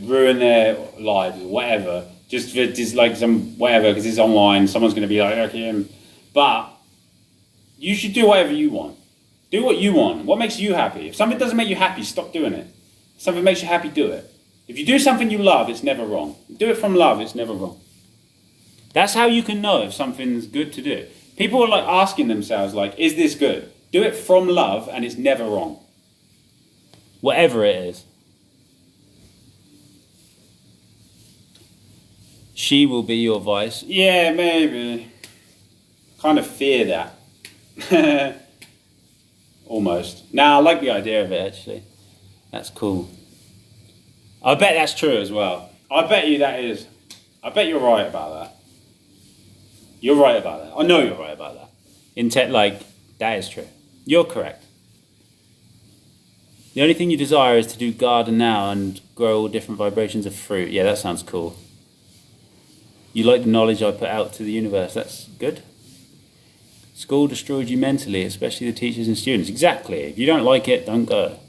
ruin their lives or whatever. Just like some whatever, because it's online. Someone's going to be like, okay, but you should do whatever you want. Do what you want. What makes you happy? If something doesn't make you happy, stop doing it. If something makes you happy, do it. If you do something you love, it's never wrong. Do it from love, it's never wrong. That's how you can know if something's good to do. People are like asking themselves, like, is this good? Do it from love, and it's never wrong. Whatever it is. She will be your vice. Yeah, maybe. Kind of fear that. Almost. Nah, I like the idea of it, actually. That's cool. I bet that's true as well. I bet you that is. I bet you're right about that. You're right about that. I know you're right about that. That is true. You're correct. The only thing you desire is to do garden now and grow all different vibrations of fruit. Yeah, that sounds cool. You like the knowledge I put out to the universe. That's good. School destroyed you mentally, especially the teachers and students. Exactly. If you don't like it, don't go.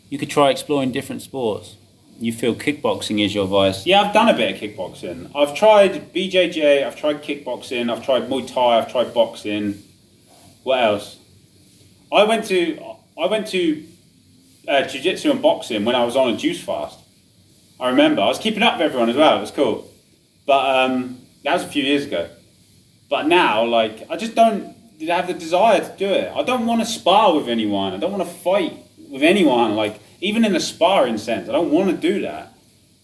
You could try exploring different sports. You feel kickboxing is your vice. Yeah, I've done a bit of kickboxing. I've tried BJJ, I've tried kickboxing, I've tried Muay Thai, I've tried boxing. What else? I went to jiu-jitsu and boxing when I was on a juice fast. I remember. I was keeping up with everyone as well. It was cool. But that was a few years ago. But now, I just don't have the desire to do it. I don't want to spar with anyone. I don't want to fight with anyone. Even in a sparring sense, I don't want to do that.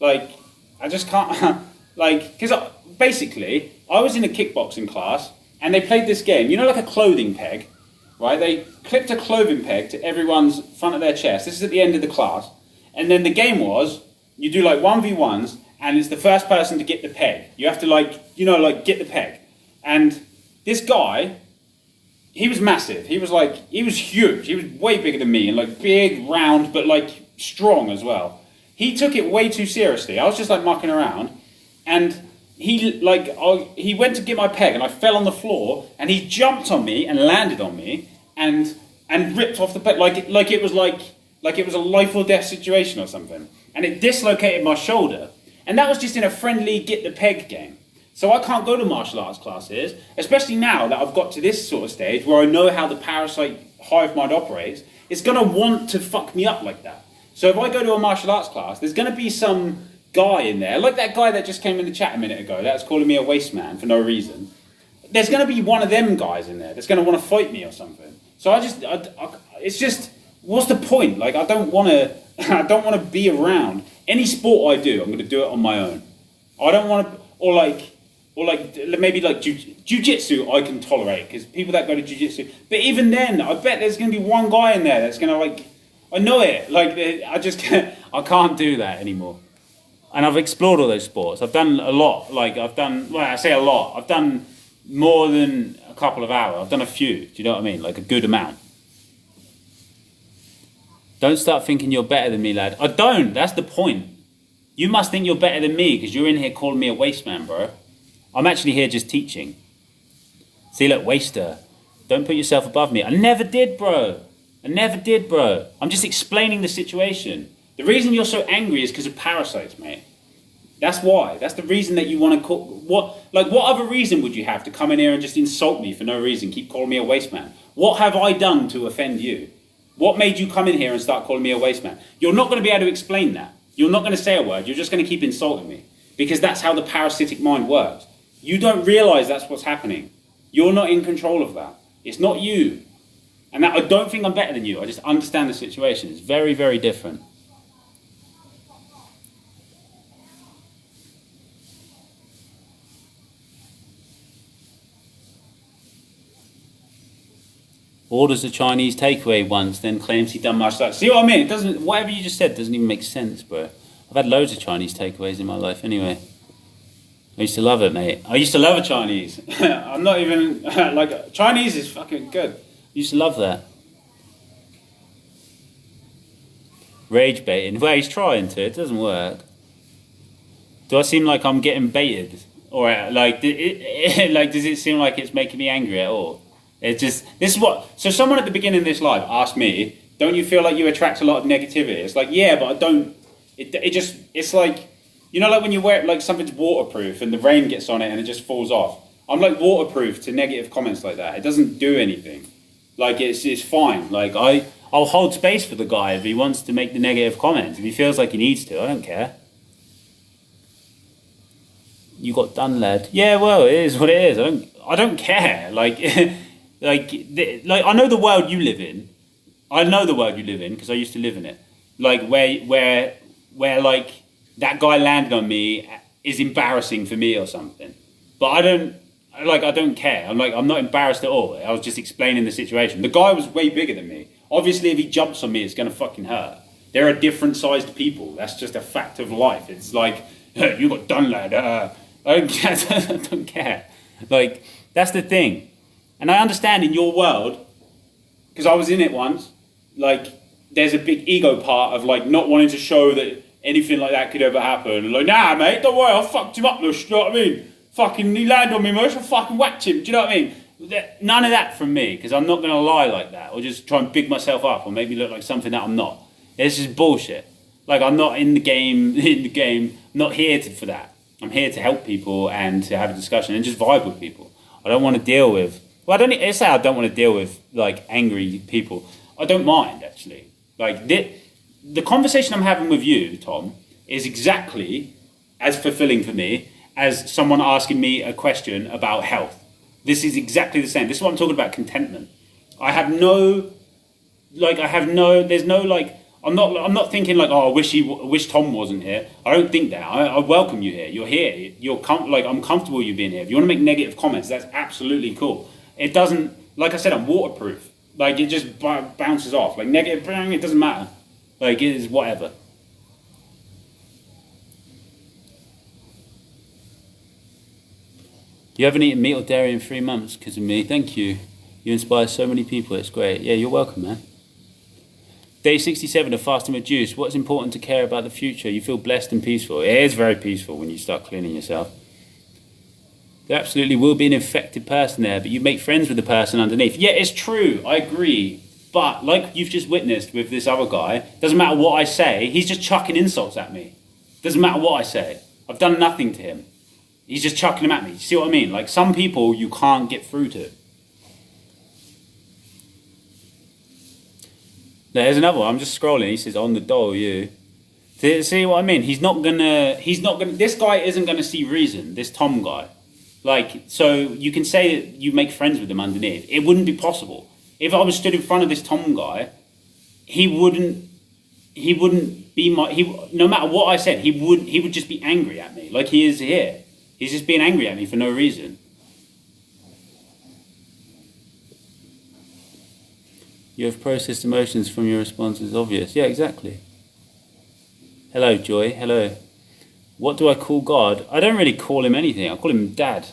I just can't. Because basically, I was in a kickboxing class and they played this game. You know, like a clothing peg, right? They clipped a clothing peg to everyone's front of their chest. This is at the end of the class. And then the game was, you do 1v1s, and it's the first person to get the peg. You have to get the peg. And this guy, he was massive. He was huge. He was way bigger than me, and big, round, but strong as well. He took it way too seriously. I was just mucking around, and he went to get my peg, and I fell on the floor, and he jumped on me and landed on me, and ripped off the peg like it was a life or death situation or something. And it dislocated my shoulder. And that was just in a friendly get the peg game. So I can't go to martial arts classes, especially now that I've got to this sort of stage where I know how the parasite hive mind operates. It's going to want to fuck me up like that. So if I go to a martial arts class, there's going to be some guy in there, like that guy that just came in the chat a minute ago, that's calling me a waste man for no reason. There's going to be one of them guys in there that's going to want to fight me or something. So it's just, what's the point? I don't want to be around. Any sport I do, I'm going to do it on my own. I don't want to, or maybe jiu-jitsu I can tolerate, because people that go to jiu-jitsu, but even then, I bet there's going to be one guy in there that's going to I know it, I can't do that anymore. And I've explored all those sports. I've done a lot, I say a lot, I've done more than a couple of hours. I've done a few, do you know what I mean? A good amount. Don't start thinking you're better than me, lad. I don't. That's the point. You must think you're better than me because you're in here calling me a waste man, bro. I'm actually here just teaching. See, look, waster. Don't put yourself above me. I never did, bro. I'm just explaining the situation. The reason you're so angry is because of parasites, mate. That's why. That's the reason that you want to call... What other reason would you have to come in here and just insult me for no reason? Keep calling me a waste man. What have I done to offend you? What made you come in here and start calling me a waste man? You're not going to be able to explain that. You're not going to say a word. You're just going to keep insulting me. Because that's how the parasitic mind works. You don't realize that's what's happening. You're not in control of that. It's not you. And I don't think I'm better than you. I just understand the situation. It's very, very different. Orders a Chinese takeaway once, then claims he done martial arts. See what I mean? It doesn't. Whatever you just said doesn't even make sense, bro. I've had loads of Chinese takeaways in my life anyway. I used to love it, mate. I used to love a Chinese. I'm not even... Chinese is fucking good. I used to love that. Rage baiting. Well, he's trying to. It doesn't work. Do I seem like I'm getting baited, or like, like, does it seem like it's making me angry at all? It's just this is what. So someone at the beginning of this live asked me, "Don't you feel like you attract a lot of negativity?" It's like, yeah, but I don't. It's like, you know, like when you wear like something's waterproof and the rain gets on it and it just falls off. I'm like waterproof to negative comments like that. It doesn't do anything. Like it's fine. Like I'll hold space for the guy if he wants to make the negative comments. If he feels like he needs to, I don't care. You got done, lad. Yeah, well, it is what it is. I don't care. Like, like I know the world you live in. I know the world you live in because I used to live in it. Like where like that guy landed on me is embarrassing for me or something. But I don't care. I'm not embarrassed at all. I was just explaining the situation. The guy was way bigger than me. Obviously, if he jumps on me, it's gonna fucking hurt. There are different sized people. That's just a fact of life. It's like, hey, you got done, lad. I don't care. Like, that's the thing. And I understand in your world, because I was in it once, like, there's a big ego part of, like, not wanting to show that anything like that could ever happen. Like, nah, mate, don't worry, I fucked him up, mush, do you know what I mean? Fucking, he landed on me, mush, I fucking whacked him, do you know what I mean? None of that from me, because I'm not going to lie like that, or just try and big myself up, or make me look like something that I'm not. It's just bullshit. Like, I'm not in the game, I'm not here for that. I'm here to help people and to have a discussion and just vibe with people. I don't want to deal with, well, it's say I don't want to deal with, like, angry people. I don't mind, actually. Like, the conversation I'm having with you, Tom, is exactly as fulfilling for me as someone asking me a question about health. This is exactly the same. This is what I'm talking about, contentment. There's no, like, I'm not thinking like, oh, I wish Tom wasn't here. I don't think that. I welcome you here. You're here. I'm comfortable you being here. If you want to make negative comments, that's absolutely cool. It doesn't, like I said, I'm waterproof. Like, it just bounces off. Like, negative, it doesn't matter. Like, it is whatever. You haven't eaten meat or dairy in 3 months because of me. Thank you. You inspire so many people. It's great. Yeah, you're welcome, man. Day 67 of fasting with juice. What's important to care about the future? You feel blessed and peaceful. It is very peaceful when you start cleaning yourself. There absolutely will be an infected person there, but you make friends with the person underneath. Yeah, it's true. I agree. But like you've just witnessed with this other guy, doesn't matter what I say, he's just chucking insults at me. Doesn't matter what I say. I've done nothing to him. He's just chucking them at me. You see what I mean? Like, some people you can't get through to. There's another one. I'm just scrolling. He says, on the dole, you. See what I mean? He's not gonna, this guy isn't gonna see reason, this Tom guy. Like, so you can say that you make friends with him underneath. It wouldn't be possible. If I was stood in front of this Tom guy, he wouldn't be no matter what I said, he would just be angry at me, like he is here. He's just being angry at me for no reason. You have processed emotions from your responses, obvious. Yeah, exactly. Hello, Joy. Hello. What do I call God? I don't really call him anything. I call him Dad.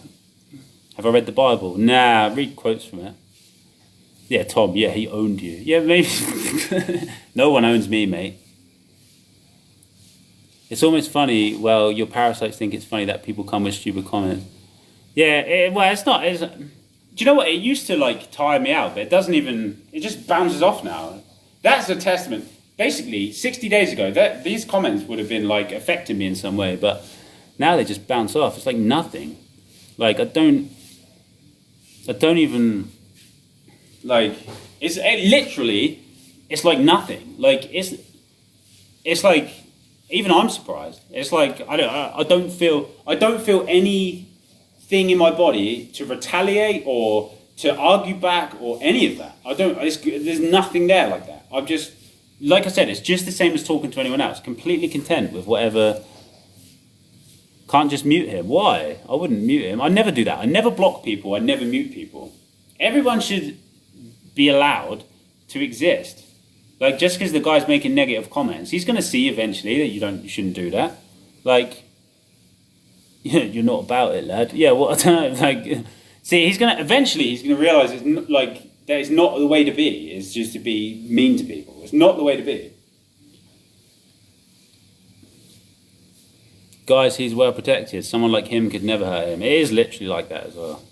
Have I read the Bible? Nah, read quotes from it. Yeah, Tom, yeah, he owned you. Yeah, maybe. No one owns me, mate. It's almost funny, well, your parasites think it's funny that people come with stupid comments. Yeah, it's not. Do you know what? It used to, like, tire me out, but it doesn't even, it just bounces off now. That's a testament. Basically, 60 days ago, these comments would have been, like, affecting me in some way, but now they just bounce off. It's like nothing. Like, I don't even, like, literally, it's like nothing. Like, it's like, even I'm surprised. It's like, I don't feel anything in my body to retaliate or to argue back or any of that. There's nothing there like that. I'm just, like I said, it's just the same as talking to anyone else. Completely content with whatever. Can't just mute him. Why? I wouldn't mute him. I never do that. I never block people. I never mute people. Everyone should be allowed to exist. Like, just because the guy's making negative comments, he's going to see eventually that you shouldn't do that. Like, you're not about it, lad. Yeah, well, I don't know. Like, see, he's going to realize it's not, like, that it's not the way to be. It's just to be mean to people. It's not the way to be. Guys, he's well protected. Someone like him could never hurt him. It is literally like that as well.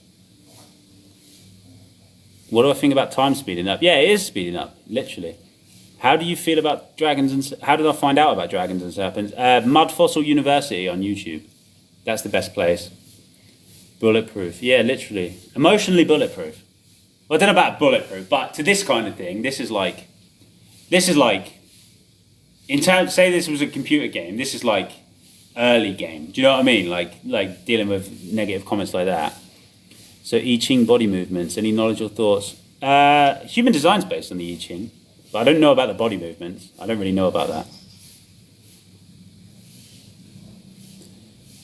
What do I think about time speeding up? Yeah, it is speeding up, literally. How do you feel about dragons and... How did I find out about dragons and serpents? Mud Fossil University on YouTube. That's the best place. Bulletproof. Yeah, literally. Emotionally bulletproof. Well, I don't know about bulletproof, but to this kind of thing, this is like... In terms, say this was a computer game, this is like early game. Do you know what I mean? Like dealing with negative comments like that. So I Ching body movements, any knowledge or thoughts? Human design's based on the I Ching, but I don't know about the body movements. I don't really know about that.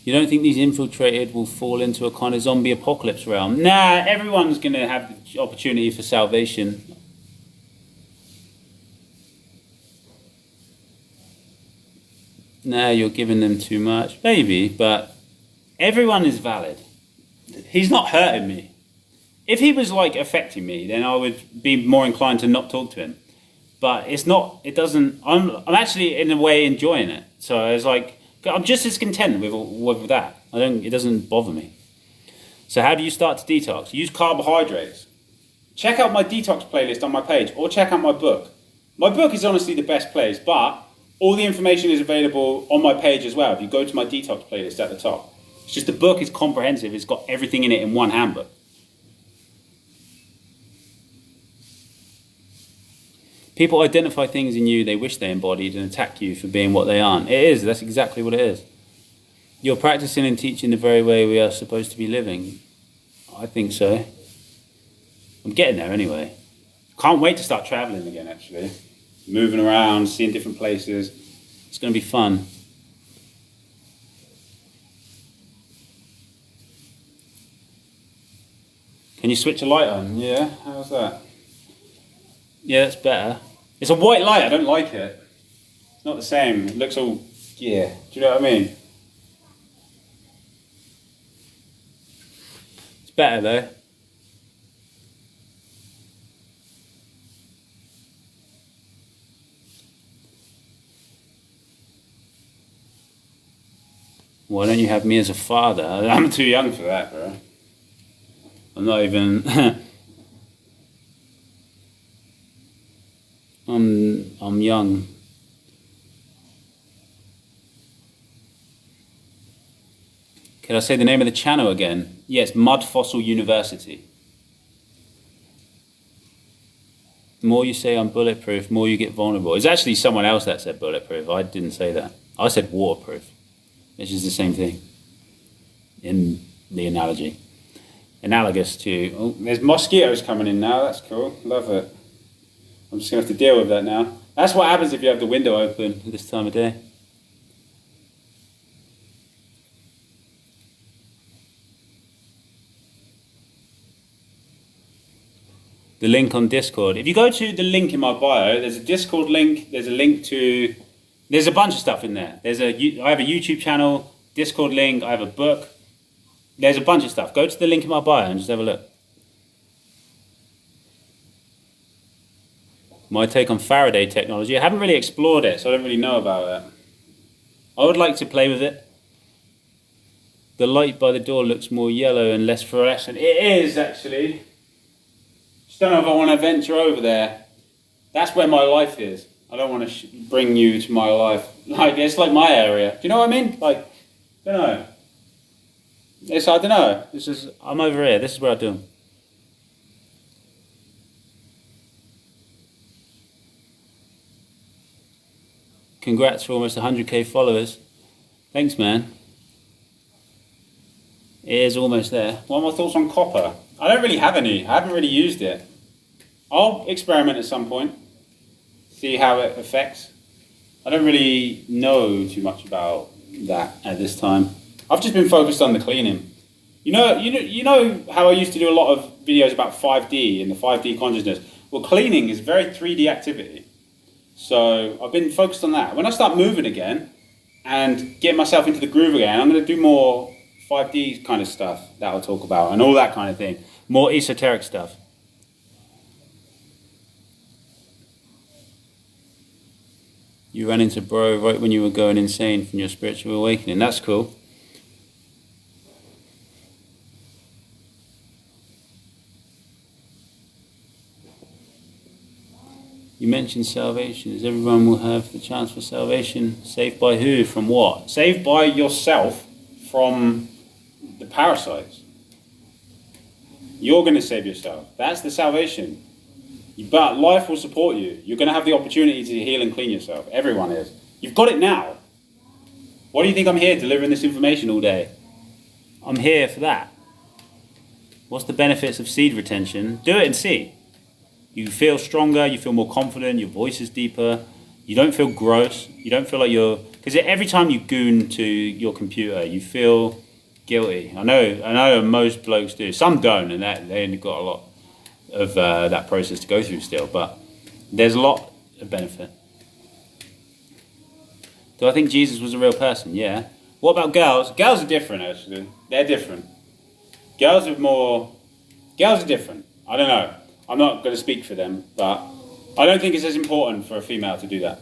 You don't think these infiltrated will fall into a kind of zombie apocalypse realm? Nah, everyone's going to have the opportunity for salvation. Nah, you're giving them too much. Maybe, but everyone is valid. He's not hurting me. If he was like affecting me, then I would be more inclined to not talk to him. But it's not, it doesn't, I'm actually in a way enjoying it. So it's like, I'm just as content with that. It doesn't bother me. So how do you start to detox? Use carbohydrates. Check out my detox playlist on my page, or check out my book. My book is honestly the best place, but all the information is available on my page as well. If you go to my detox playlist at the top. It's just the book is comprehensive. It's got everything in it in one handbook. People identify things in you they wish they embodied and attack you for being what they aren't. It is. That's exactly what it is. You're practicing and teaching the very way we are supposed to be living. I think so. I'm getting there anyway. Can't wait to start traveling again, actually. Moving around, seeing different places. It's going to be fun. Can you switch a light on? Yeah, how's that? Yeah, that's better. It's a white light, I don't like it. It's not the same. It looks all, yeah. Do you know what I mean? It's better though. Why don't you have me as a father? I'm too young for that, bro. I'm not even... I'm young. Can I say the name of the channel again? Yes, Mud Fossil University. The more you say I'm bulletproof, the more you get vulnerable. It's actually someone else that said bulletproof. I didn't say that. I said waterproof, which is the same thing in the analogy. Analogous to... Oh, there's mosquitoes coming in now. That's cool. Love it. I'm just going to have to deal with that now. That's what happens if you have the window open at this time of day. The link on Discord. If you go to the link in my bio, there's a Discord link, there's a link to... There's a bunch of stuff in there. I have a YouTube channel, Discord link, I have a book. There's a bunch of stuff. Go to the link in my bio and just have a look. My take on Faraday technology. I haven't really explored it, so I don't really know about it. I would like to play with it. The light by the door looks more yellow and less fluorescent. It is, actually. Just don't know if I want to venture over there. That's where my life is. I don't want to bring you to my life. Like, it's like my area. Do you know what I mean? Like, I don't know. I don't know. This is, I'm over here. This is where I do them. Congrats for almost 100k followers. Thanks, man. It is almost there. What are my thoughts on copper? I don't really have any. I haven't really used it. I'll experiment at some point. See how it affects. I don't really know too much about that at this time. I've just been focused on the cleaning. You know how I used to do a lot of videos about 5D and the 5D consciousness? Well, cleaning is a very 3D activity. So I've been focused on that. When I start moving again and get myself into the groove again, I'm going to do more 5D kind of stuff that I'll talk about and all that kind of thing. More esoteric stuff. You ran into bro right when you were going insane from your spiritual awakening. That's cool. You mentioned salvation. As everyone will have the chance for salvation. Saved by who? From what? Saved by yourself from the parasites. You're going to save yourself. That's the salvation. But life will support you. You're going to have the opportunity to heal and clean yourself. Everyone is. You've got it now. Why do you think I'm here delivering this information all day? I'm here for that. What's the benefits of seed retention? Do it and see. You feel stronger, you feel more confident, your voice is deeper, you don't feel gross, you don't feel like you're... Because every time you goon to your computer, you feel guilty. I know most blokes do. Some don't, and they only got a lot of that process to go through still, but there's a lot of benefit. Do I think Jesus was a real person? Yeah. What about girls? Girls are different, actually. They're different. Girls are different. I don't know. I'm not going to speak for them, but I don't think it's as important for a female to do that.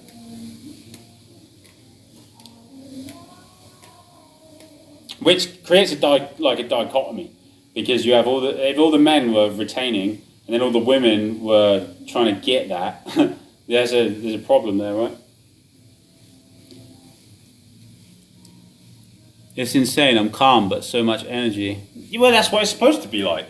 Which creates a dichotomy, because you have if all the men were retaining, and then all the women were trying to get that. there's a problem there, right? It's insane. I'm calm, but so much energy. Yeah, well, that's what it's supposed to be like.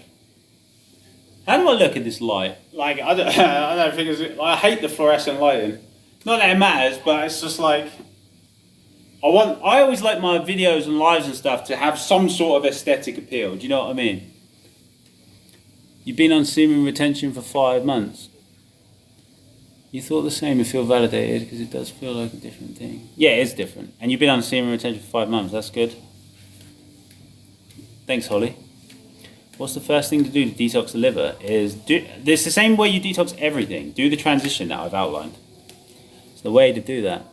How do I look at this light? Like, I don't think it's... I hate the fluorescent lighting. Not that it matters, but it's just like... I always like my videos and lives and stuff to have some sort of aesthetic appeal. Do you know what I mean? You've been on semen retention for 5 months. You thought the same and feel validated, because it does feel like a different thing. Yeah, it is different. And you've been on semen retention for 5 months. That's good. Thanks, Holly. What's the first thing to do to detox the liver? It's the same way you detox everything. Do the transition that I've outlined. It's the way to do that.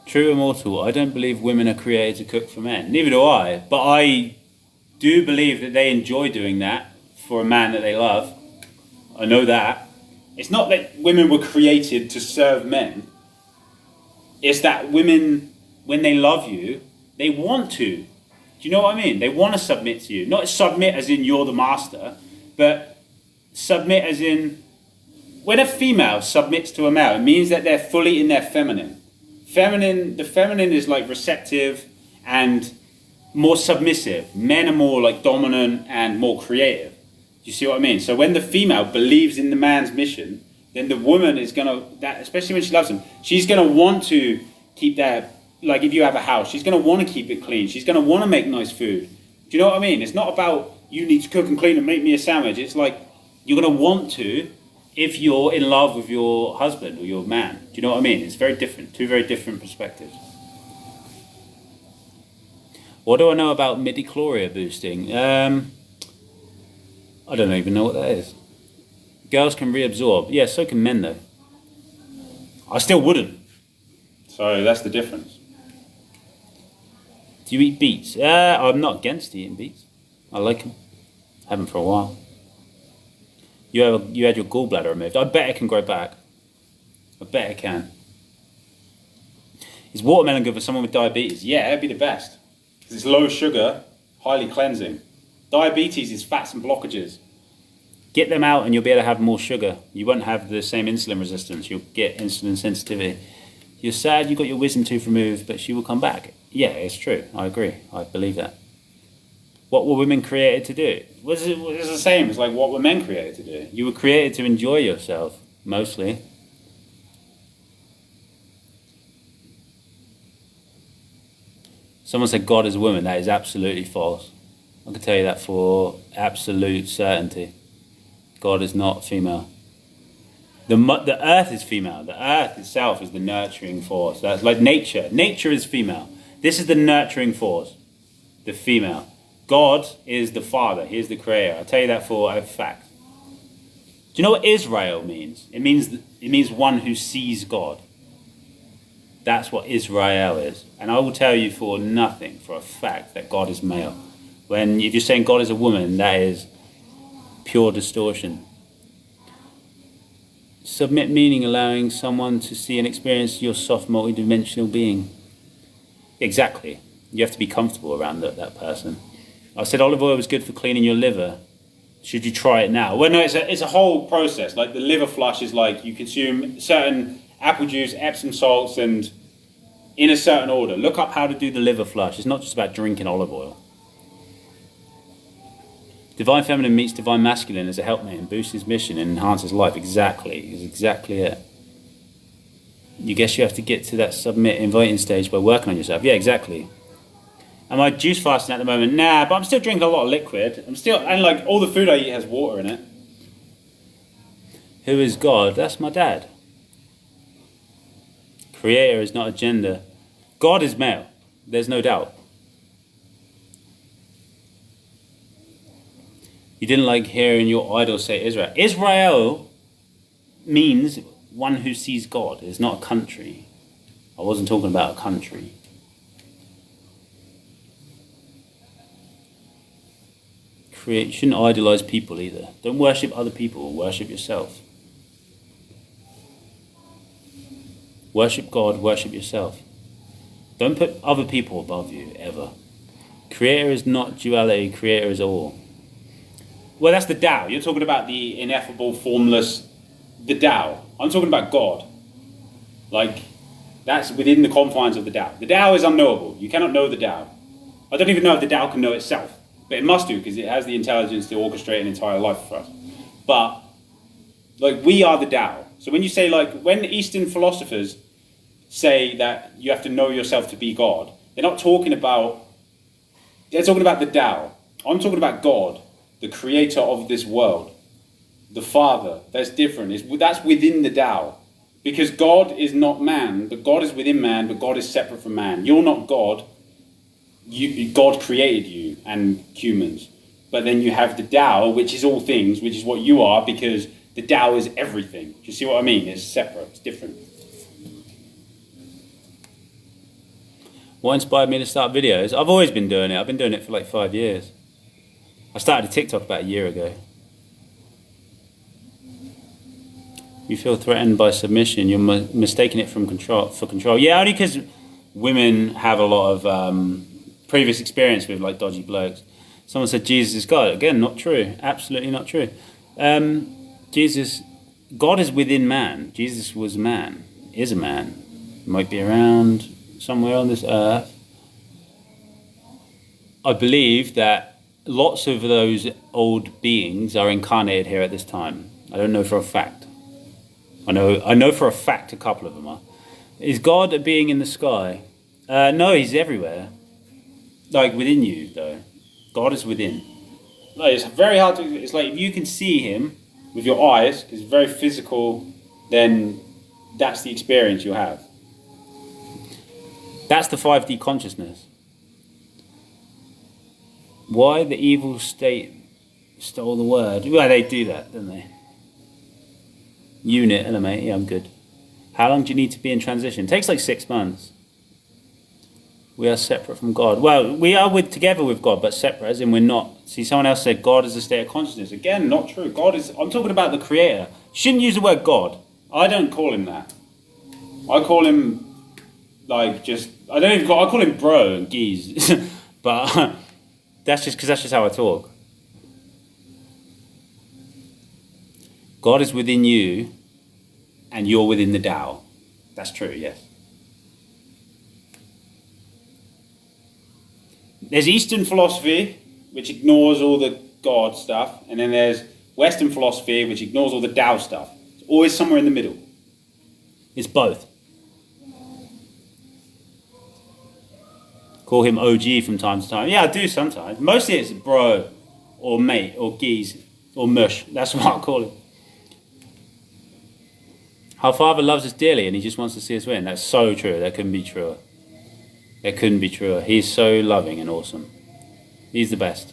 True Immortal. I don't believe women are created to cook for men. Neither do I. But I do believe that they enjoy doing that for a man that they love. I know that. It's not that women were created to serve men. It's that women, when they love you, they want to. Do you know what I mean? They want to submit to you. Not submit as in you're the master, but submit as in when a female submits to a male, it means that they're fully in their feminine. The feminine is like receptive and more submissive. Men are more like dominant and more creative. Do you see what I mean? So when the female believes in the man's mission, then the woman is gonna, especially when she loves him, she's gonna want to keep that. Like if you have a house, she's going to want to keep it clean. She's going to want to make nice food. Do you know what I mean? It's not about you need to cook and clean and make me a sandwich. It's like you're going to want to if you're in love with your husband or your man. Do you know what I mean? It's very different. Two very different perspectives. What do I know about midichlorian boosting? I don't even know what that is. Girls can reabsorb. Yeah, so can men though. I still wouldn't. So that's the difference. Do you eat beets? I'm not against eating beets. I like them. Haven't for a while. You had your gallbladder removed. I bet it can grow back. I bet it can. Is watermelon good for someone with diabetes? Yeah, it'd be the best. Because it's low sugar, highly cleansing. Diabetes is fats and blockages. Get them out and you'll be able to have more sugar. You won't have the same insulin resistance. You'll get insulin sensitivity. You're sad you got your wisdom tooth removed, but she will come back. Yeah, it's true. I agree. I believe that. What were women created to do? It's the same. It's like what were men created to do. You were created to enjoy yourself, mostly. Someone said God is a woman. That is absolutely false. I can tell you that for absolute certainty. God is not female. The earth is female. The earth itself is the nurturing force. That's like nature. Nature is female. This is the nurturing force, the female. God is the father. He is the creator. I'll tell you that for a fact. Do you know what Israel means? It means one who sees God. That's what Israel is. And I will tell you for nothing, for a fact, that God is male. If you're saying God is a woman, that is pure distortion. Submit meaning allowing someone to see and experience your soft multidimensional being. Exactly. You have to be comfortable around that person. I said olive oil was good for cleaning your liver. Should you try it now? Well, no, it's a whole process. Like the liver flush is like you consume certain apple juice, Epsom salts, and in a certain order. Look up how to do the liver flush. It's not just about drinking olive oil. Divine Feminine meets Divine Masculine as a helpmate and boosts his mission and enhances life. Exactly. Is exactly it. You guess you have to get to that submit inviting stage by working on yourself. Yeah, exactly. Am I juice fasting at the moment? Nah, but I'm still drinking a lot of liquid. And like all the food I eat has water in it. Who is God? That's my dad. Creator is not a gender. God is male. There's no doubt. You didn't like hearing your idol say Israel. Israel means one who sees God. It's not a country. I wasn't talking about a country. You shouldn't idolize people either. Don't worship other people. Worship yourself. Worship God. Worship yourself. Don't put other people above you, ever. Creator is not duality. Creator is all. Well, that's the Tao. You're talking about the ineffable, formless, the Tao. I'm talking about God. Like, that's within the confines of the Tao. The Tao is unknowable. You cannot know the Tao. I don't even know if the Tao can know itself. But it must do, because it has the intelligence to orchestrate an entire life for us. But, like, we are the Tao. So when you say, like, when Eastern philosophers say that you have to know yourself to be God, they're not talking about, they're talking about the Tao. I'm talking about God, the creator of this world, the Father. That's different. That's within the Tao. Because God is not man, but God is within man, but God is separate from man. You're not God. God created you and humans. But then you have the Tao, which is all things, which is what you are, because the Tao is everything. Do you see what I mean? It's separate. It's different. What inspired me to start videos? I've always been doing it. I've been doing it for like 5 years. I started a TikTok about a year ago. You feel threatened by submission. You're mistaking it for control. Yeah, only because women have a lot of previous experience with like dodgy blokes. Someone said Jesus is God. Again, not true. Absolutely not true. God is within man. Jesus was man. Is a man. Might be around somewhere on this earth. I believe that lots of those old beings are incarnated here at this time. I don't know for a fact. I know for a fact a couple of them are. Is God a being in the sky? No, he's everywhere. Like within you, though. God is within. Like, it's very hard to. It's like if you can see him with your eyes, because it's very physical, then that's the experience you have. That's the 5D consciousness. Why the evil state stole the word? Well, they do that, don't they? Unit, mate. Yeah, I'm good. How long do you need to be in transition? It takes like 6 months. We are separate from God. Well, we are together with God, but separate, as in we're not. See, someone else said God is a state of consciousness. Again, not true. God is. I'm talking about the Creator. You shouldn't use the word God. I don't call him that. I call him like just. I call him bro and geez, but that's just how I talk. God is within you, and you're within the Tao. That's true. Yes. There's Eastern philosophy, which ignores all the God stuff, and then there's Western philosophy, which ignores all the Tao stuff. It's always somewhere in the middle. It's both. Call him OG from time to time. Yeah, I do sometimes. Mostly it's bro, or mate, or geez, or mush. That's what I call him. Our Father loves us dearly, and he just wants to see us win. That's so true. That couldn't be truer. It couldn't be truer. He's so loving and awesome. He's the best.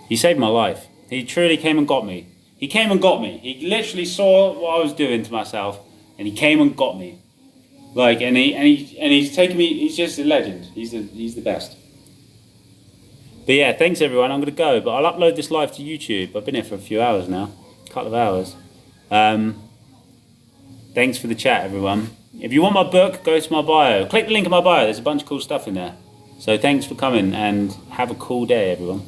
He saved my life. He truly came and got me. He came and got me. He literally saw what I was doing to myself, and he came and got me. Like, and he's taken me. He's just a legend. He's the best. But yeah, thanks everyone. I'm gonna go, but I'll upload this live to YouTube. I've been here for a few hours now, a couple of hours. Thanks for the chat, everyone. If you want my book, go to my bio. Click the link in my bio. There's a bunch of cool stuff in there. So thanks for coming and have a cool day, everyone.